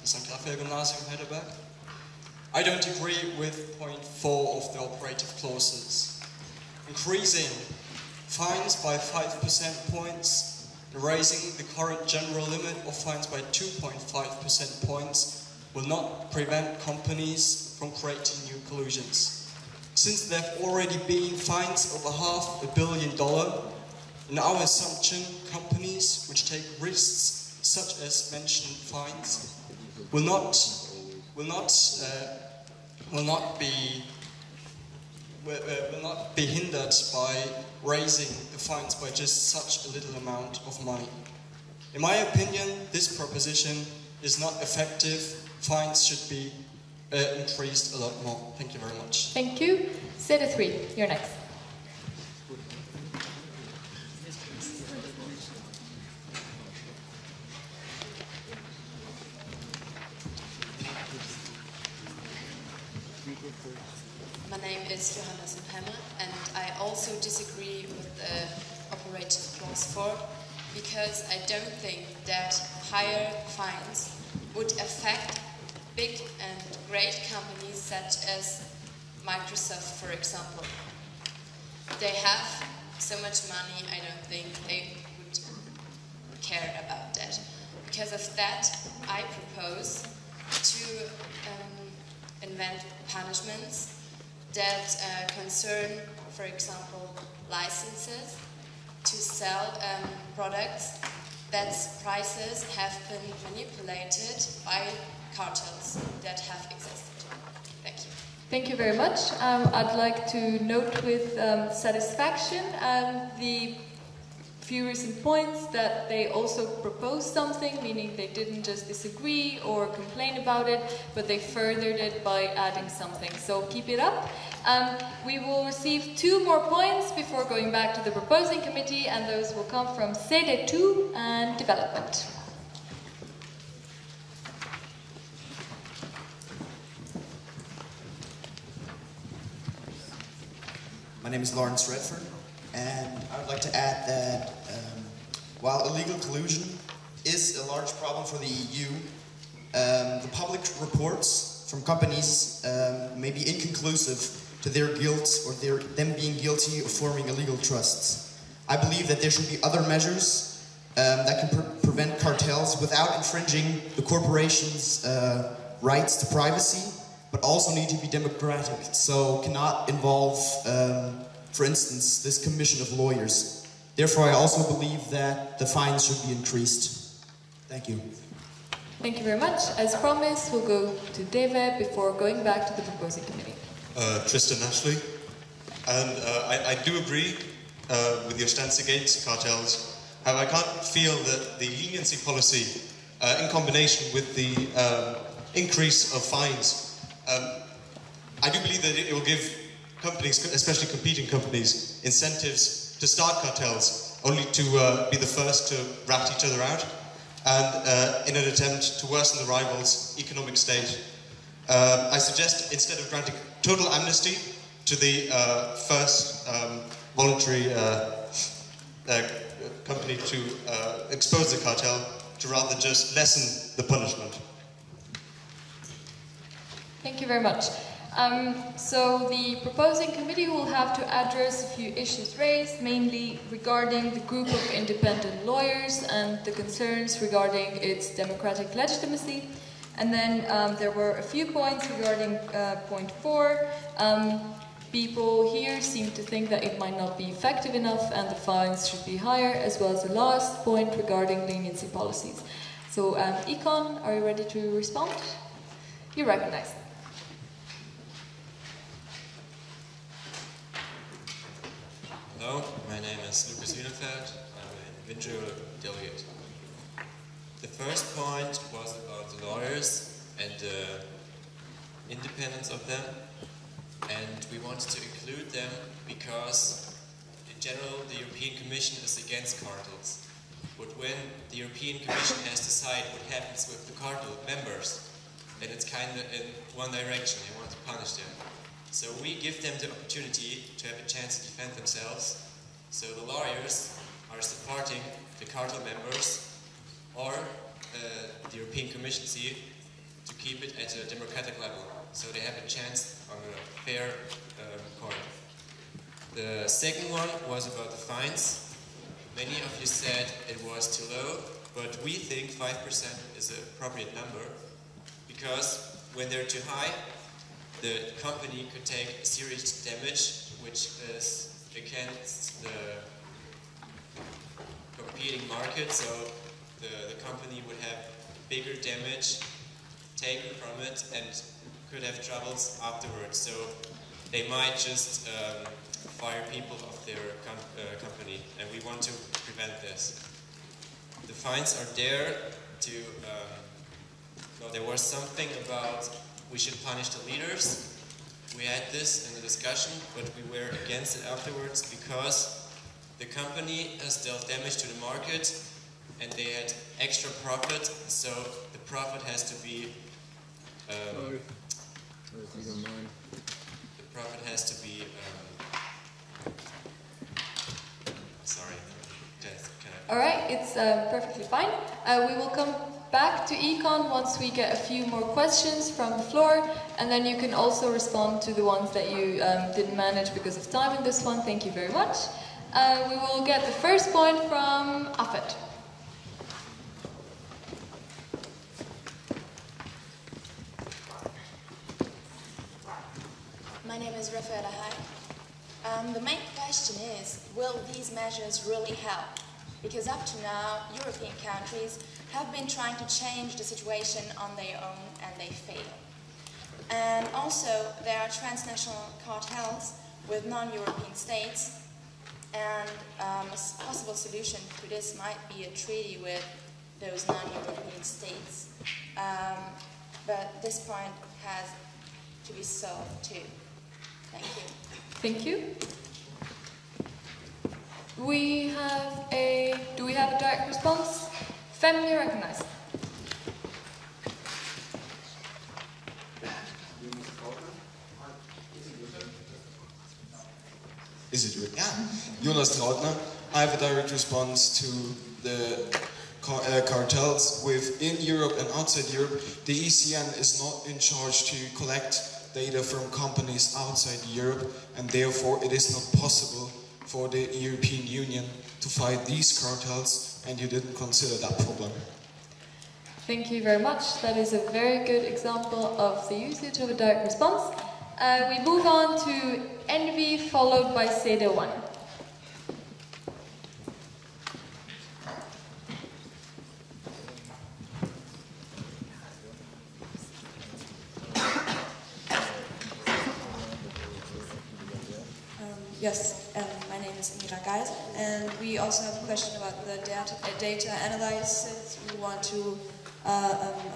the St. Raphael Gymnasium in Heidelberg. I don't agree with point 4 of the operative clauses. Increasing fines by 5% points and raising the current general limit of fines by 2.5% points will not prevent companies from creating new collusions. Since there have already been fines of $500 million, in our assumption, companies which take risks such as mentioned fines will not be hindered by raising the fines by just such a little amount of money. In my opinion, this proposition is not effective. Fines should be increased a lot more. Thank you very much. Thank you. Sede 3, you're next. My name is Johanna Simhammer, and I also disagree with the operative clause 4 because I don't think that higher fines would affect big and great companies such as Microsoft, for example. They have so much money, I don't think they would care about that. Because of that, I propose to invent punishments that concern, for example, licenses to sell products that's prices have been manipulated by cartels that have existed. Thank you. Thank you very much. I'd like to note with satisfaction the few recent points that they also proposed something, meaning they didn't just disagree or complain about it, but they furthered it by adding something. So keep it up. We will receive 2 more points before going back to the proposing committee, and those will come from Sede 2 and Development. My name is Lawrence Redford, and I would like to add that while illegal collusion is a large problem for the EU, the public reports from companies may be inconclusive to their guilt or them being guilty of forming illegal trusts. I believe that there should be other measures that can prevent cartels without infringing the corporation's rights to privacy, but also need to be democratic, so cannot involve, for instance, this commission of lawyers. Therefore, I also believe that the fines should be increased. Thank you. Thank you very much. As promised, we'll go to David before going back to the proposing committee. Tristan Ashley, and I do agree with your stance against cartels. However, I can't feel that the leniency policy, in combination with the increase of fines, I do believe that it will give companies, especially competing companies, incentives to start cartels, only to be the first to rat each other out, and in an attempt to worsen the rivals' economic state. I suggest, instead of granting total amnesty to the first voluntary company to expose the cartel, to rather just lessen the punishment. Thank you very much. So the proposing committee will have to address a few issues raised, mainly regarding the group of independent lawyers and the concerns regarding its democratic legitimacy. And then there were a few points regarding point 4. People here seem to think that it might not be effective enough and the fines should be higher, as well as the last point regarding leniency policies. So Econ, are you ready to respond? You recognize. Hello, my name is Lucas Wienefeld. I'm an individual delegate. The first point was about the lawyers and the independence of them, and we wanted to include them because in general the European Commission is against cartels. But when the European Commission has to decide what happens with the cartel members, then it's kind of in one direction, they want to punish them. So we give them the opportunity to have a chance to defend themselves. So the lawyers are supporting the cartel members or the European Commission to keep it at a democratic level. So they have a chance on a fair court. The second one was about the fines. Many of you said it was too low, but we think 5% is an appropriate number because when they're too high, the company could take serious damage, which is against the competing market, so the company would have bigger damage taken from it and could have troubles afterwards. So they might just fire people of their company, and we want to prevent this. The fines are there to, no, there was something about we should punish the leaders. We had this in the discussion, but we were against it afterwards because the company has dealt damage to the market and they had extra profit, so the profit has to be the profit has to be sorry. All right, it's perfectly fine. We will come back to Econ once we get a few more questions from the floor, and then you can also respond to the ones that you didn't manage because of time in this one. Thank you very much. We will get the first point from Afet. My name is Rafaela Hai. The main question is, will these measures really help? Because up to now, European countries have been trying to change the situation on their own and they fail. And also, there are transnational cartels with non-European states, and a possible solution to this might be a treaty with those non-European states. But this point has to be solved too. Thank you. Thank you. Do we have a direct response? Family recognized. Is it good? Yeah. Jonas Trautner. I have a direct response to the cartels within Europe and outside Europe. The ECN is not in charge to collect data from companies outside Europe, and therefore it is not possible for the European Union to fight these cartels, and you didn't consider that problem. Thank you very much. That is a very good example of the usage of a direct response. We move on to Envy, followed by CD1. Yes, my name is Mira Geisel, and we also have a question about the data analysis we want to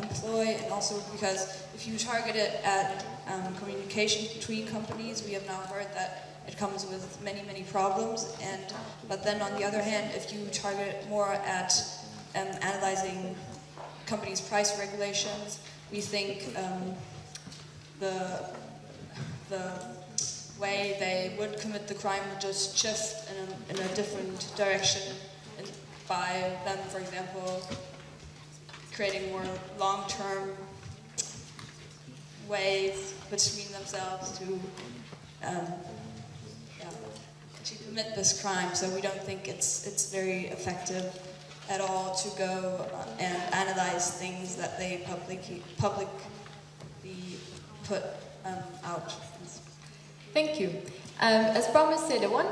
employ, and also because if you target it at communication between companies, we have now heard that it comes with many problems, but then on the other hand, if you target it more at analyzing companies' price regulations, we think the way they would commit the crime would just shift in a different direction, and by them, for example, creating more long-term ways between themselves to commit this crime. So we don't think it's very effective at all to go and analyze things that they publicly put out. Thank you. As promised, say the one.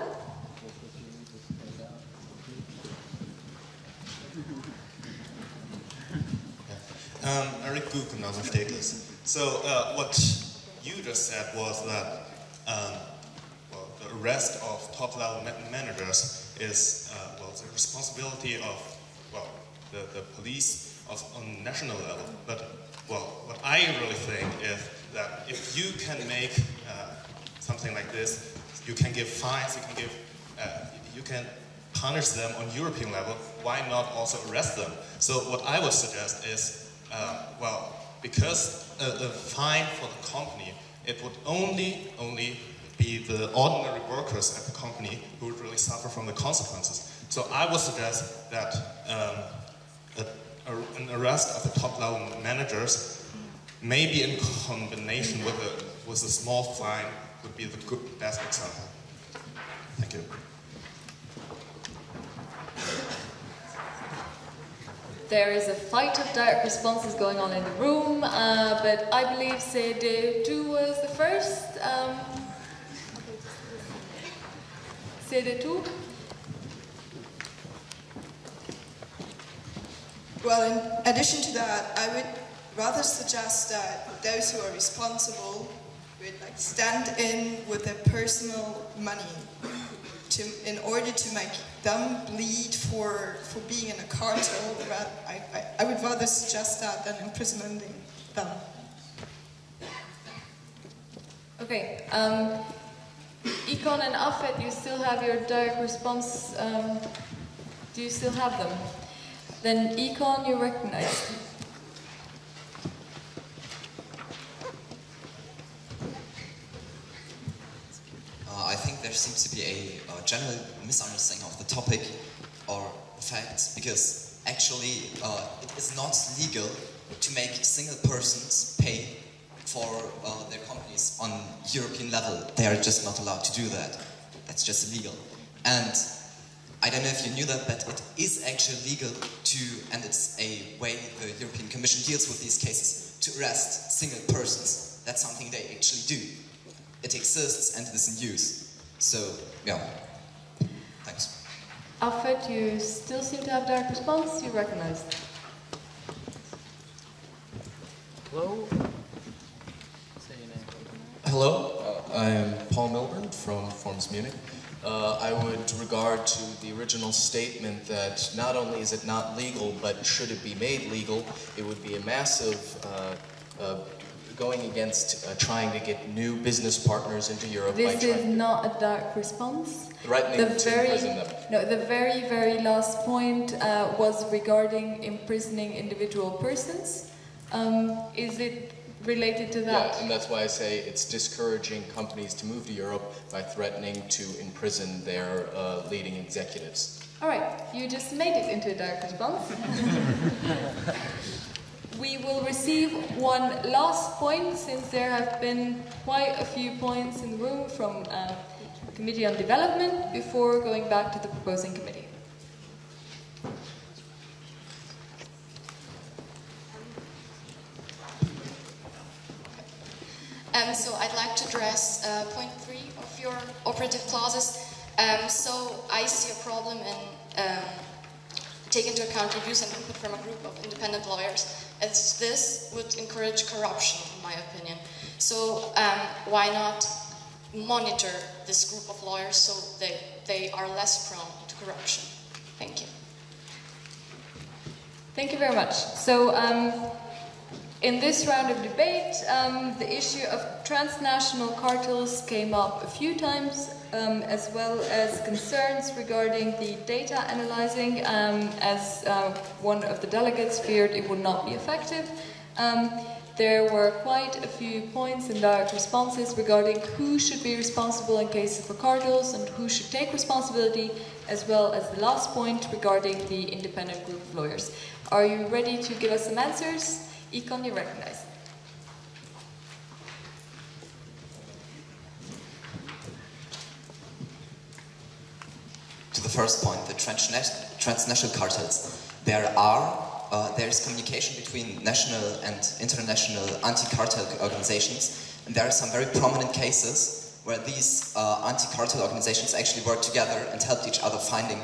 Eric Guken, also Steglitz. So what you just said was that the arrest of top-level managers is the responsibility of the police on national level. But what I really think is that if you can make something like this, you can give fines, you can punish them on European level. Why not also arrest them? So what I would suggest is, because the fine for the company, it would only be the ordinary workers at the company who would really suffer from the consequences. So I would suggest that an arrest of the top-level managers, maybe in combination with a small fine, would be the best example. Thank you. There is a fight of direct responses going on in the room, but I believe CD2 was the first. CD2? Well, in addition to that, I would rather suggest that those who are responsible would stand in with their personal money in order to make them bleed for being in a cartel. I would rather suggest that than imprisoning them. Okay. Econ and Afet, you still have your direct response. Do you still have them? Then Econ, you're recognized. I think there seems to be a general misunderstanding of the topic or facts, because actually it is not legal to make single persons pay for their companies on European level. They are just not allowed to do that. That's just illegal. And I don't know if you knew that, but it is actually legal to, and it's a way the European Commission deals with these cases, to arrest single persons. That's something they actually do. It exists and it is in use. So, yeah. Thanks. Alfred, you still seem to have direct response. You recognize. Hello. Say your name. Hello. I am Paul Milburn from Forms Munich. I would regard to the original statement that not only is it not legal, but should it be made legal, it would be a massive going against trying to get new business partners into Europe. This is not a direct response. Threatening to imprison them. No, the very last point was regarding imprisoning individual persons. Is it related to that? Yeah, and that's why I say it's discouraging companies to move to Europe by threatening to imprison their leading executives. All right, you just made it into a direct response. We will receive one last point, since there have been quite a few points in the room from the Committee on Development, before going back to the proposing committee. So I'd like to address point 3 of your operative clauses. So I see a problem in take into account reviews and input from a group of independent lawyers, as this would encourage corruption, in my opinion. So why not monitor this group of lawyers so they are less prone to corruption. Thank you. Thank you very much. So in this round of debate, the issue of transnational cartels came up a few times, as well as concerns regarding the data analyzing, as one of the delegates feared it would not be effective. There were quite a few points and direct responses regarding who should be responsible in cases of cartels and who should take responsibility, as well as the last point regarding the independent group of lawyers. Are you ready to give us some answers? Econ, you recognize. To the first point, the transnational cartels. There is communication between national and international anti-cartel organizations, and there are some very prominent cases where these anti-cartel organizations actually work together and helped each other finding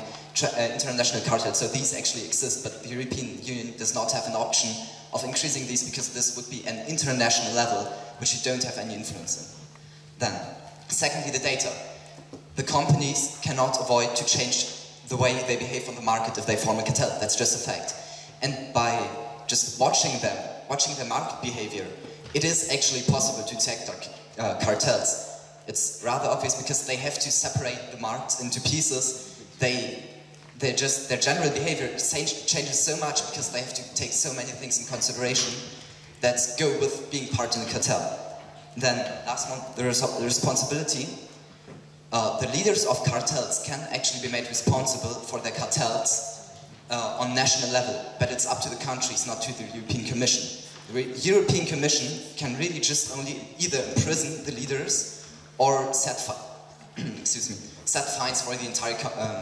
international cartels. So these actually exist, but the European Union does not have an option of increasing these because this would be an international level which you don't have any influence in. Then, secondly, the data. The companies cannot avoid to change the way they behave on the market if they form a cartel. That's just a fact. And by just watching their market behavior, it is actually possible to detect cartels. It's rather obvious because they have to separate the market into pieces. Their general behavior changes so much because they have to take so many things in consideration that go with being part in a cartel. Then, last one, the responsibility. The leaders of cartels can actually be made responsible for their cartels on national level, but it's up to the countries, not to the European Commission. The European Commission can really just only either imprison the leaders or set fines for the entire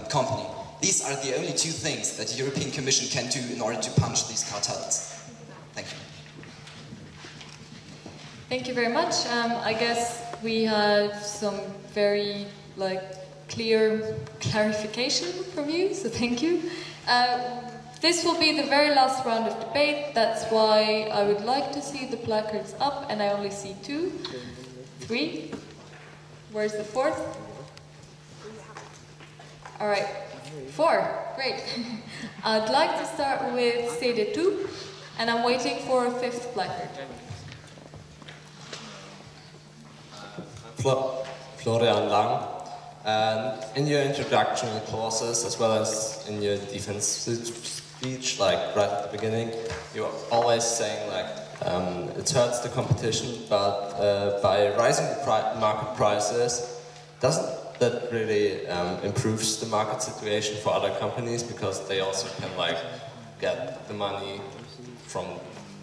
company. These are the only two things that the European Commission can do in order to punish these cartels. Thank you. Thank you very much. I guess we have some very clear clarification from you, so thank you. This will be the very last round of debate. That's why I would like to see the placards up, and I only see 2, 3. Where's the 4th? All right, 4. Great. I'd like to start with CD2, and I'm waiting for a 5th placard. Florian Lang. And in your introductory clauses, as well as in your defense speech, right at the beginning, you're always saying it hurts the competition, but by rising the market prices, doesn't that really improves the market situation for other companies because they also can get the money from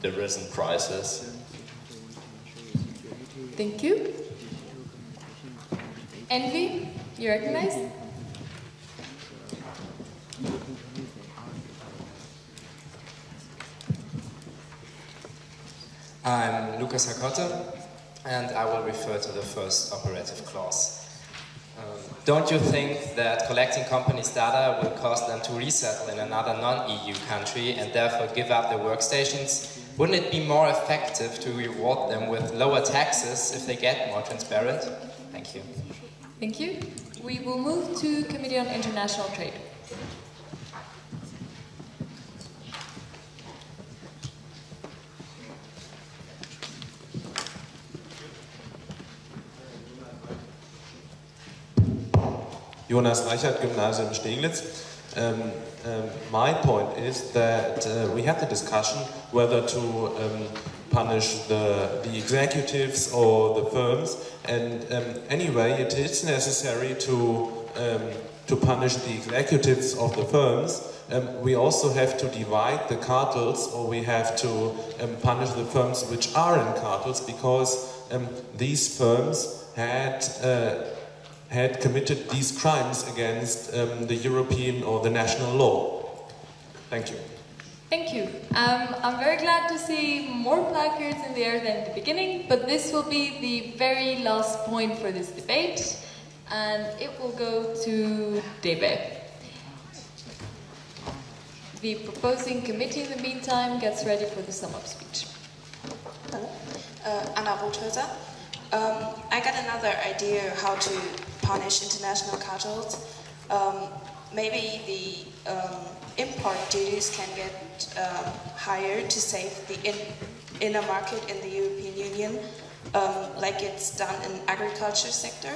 the risen prices? Thank you. Envy, you recognize? I'm Lucas Hakotte, and I will refer to the first operative clause. Don't you think that collecting companies' data will cause them to resettle in another non-EU country and therefore give up their workstations? Wouldn't it be more effective to reward them with lower taxes if they get more transparent? Thank you. Thank you. We will move to Committee on International Trade. Jonas Reichert, Gymnasium Steglitz. My point is that we had the discussion whether to punish the executives or the firms, and anyway it is necessary to punish the executives of the firms. We also have to divide the cartels, or we have to punish the firms which are in cartels, because these firms had committed these crimes against the European or the national law. Thank you. Thank you. I'm very glad to see more placards in the air than at the beginning, but this will be the very last point for this debate, and it will go to DB. The proposing committee, in the meantime, gets ready for the sum-up speech. Anna Rothhäuser. I got another idea how to punish international cartels. Maybe the import duties can get higher to save the inner market in the European Union, like it's done in agriculture sector.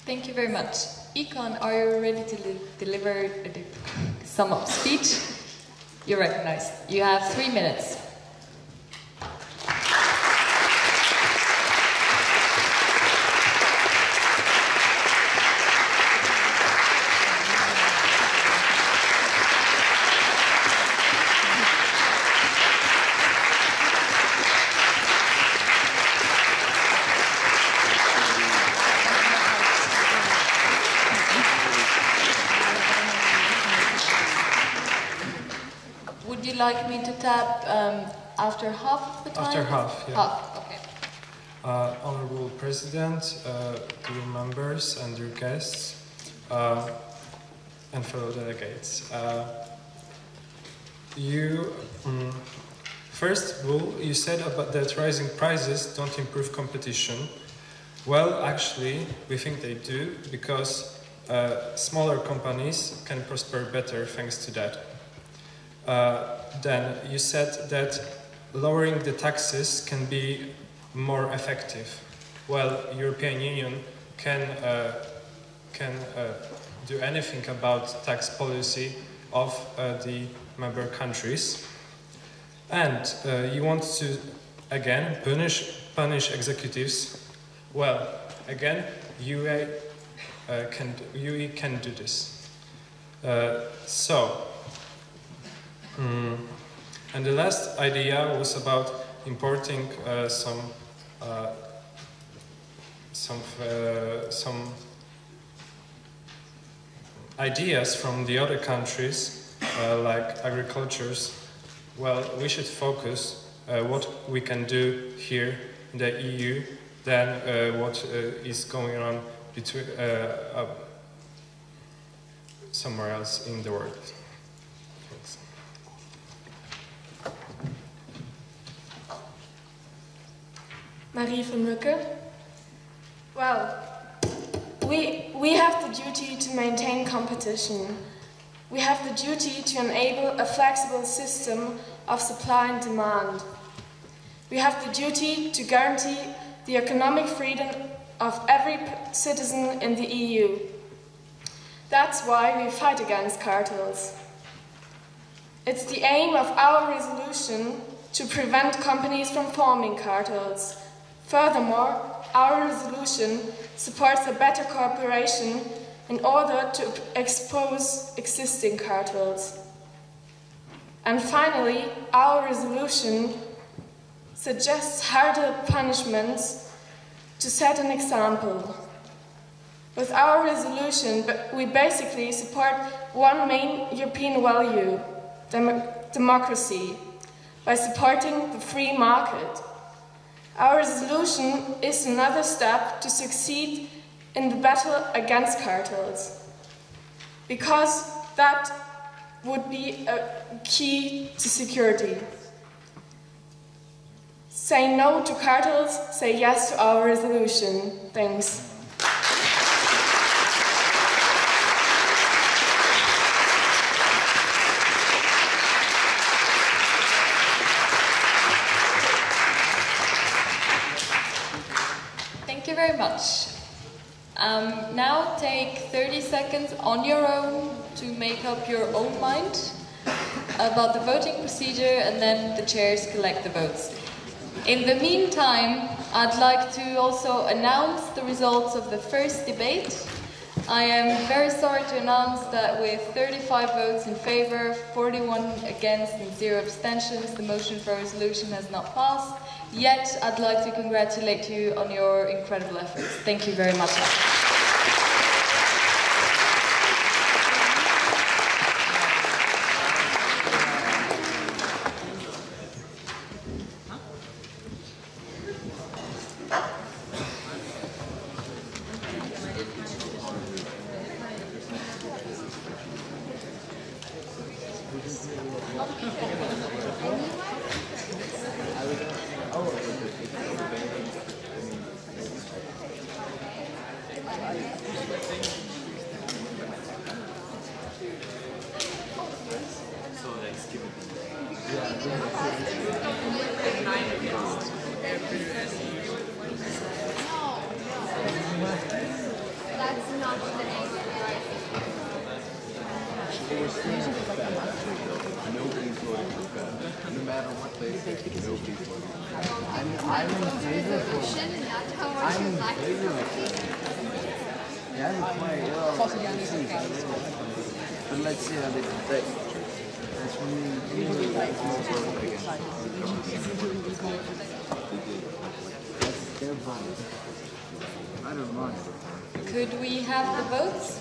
Thank you very much. Econ, are you ready to deliver a sum-up speech? You're recognized. You have 3 minutes. Would you like me to tap after half of the time? After half, yeah. Half, okay. Honorable President, dear members and dear guests, and fellow delegates. First of all, you said about that rising prices don't improve competition. Well, actually, we think they do, because smaller companies can prosper better thanks to that. Then you said that lowering the taxes can be more effective. Well, European Union can do anything about tax policy of the member countries. And you want to, again, punish executives. Well, again, UE can do this. And the last idea was about importing some ideas from the other countries, like agricultures. Well, we should focus what we can do here in the EU than what is going on between somewhere else in the world. Thanks. Marie van Rukke. Well, we have the duty to maintain competition. We have the duty to enable a flexible system of supply and demand. We have the duty to guarantee the economic freedom of every citizen in the EU. That's why we fight against cartels. It's the aim of our resolution to prevent companies from forming cartels. Furthermore, our resolution supports a better cooperation in order to expose existing cartels. And finally, our resolution suggests harder punishments to set an example. With our resolution, we basically support one main European value, democracy, by supporting the free market. Our resolution is another step to succeed in the battle against cartels, because that would be a key to security. Say no to cartels, say yes to our resolution. Thanks. Thank you very much. Now take 30 seconds on your own to make up your own mind about the voting procedure, and then the chairs collect the votes. In the meantime, I'd like to also announce the results of the first debate. I am very sorry to announce that with 35 votes in favor, 41 against and 0 abstentions, the motion for resolution has not passed. Yet, I'd like to congratulate you on your incredible efforts. Thank you very much. But let's see how they play. That's when that's their problem. I don't mind. Could we have the votes?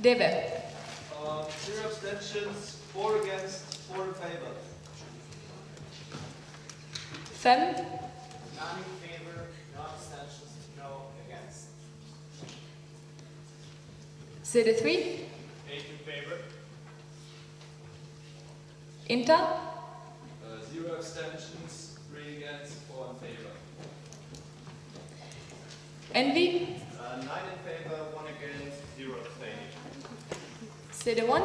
Deve. 0 abstentions, 4 against, 4 in favor. Fem. None in favor, no abstentions, no against. Sede 3. 8 in favor. Inter. 0 abstentions, 3 against, 4 in favor. Envy. 9 in favor, 1 against, 0 abstaining. Sede 1.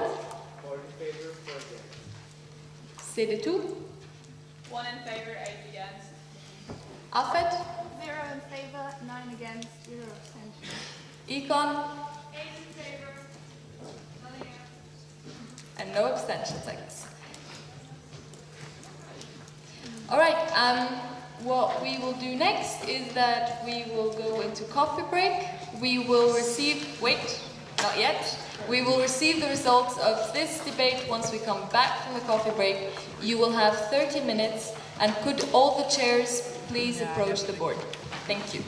4 in favor, 4 against. Sede 2. 1 in favor, 8 against. Alfred. 0 in favor, 9 against, 0 abstention. Econ. 8 in favor, 1 against. And no abstentions, I guess. Alright, what we will do next is that we will go into coffee break. We will receive, wait, not yet. We will receive the results of this debate once we come back from the coffee break. You will have 30 minutes, and could all the chairs please approach the board. Thank you.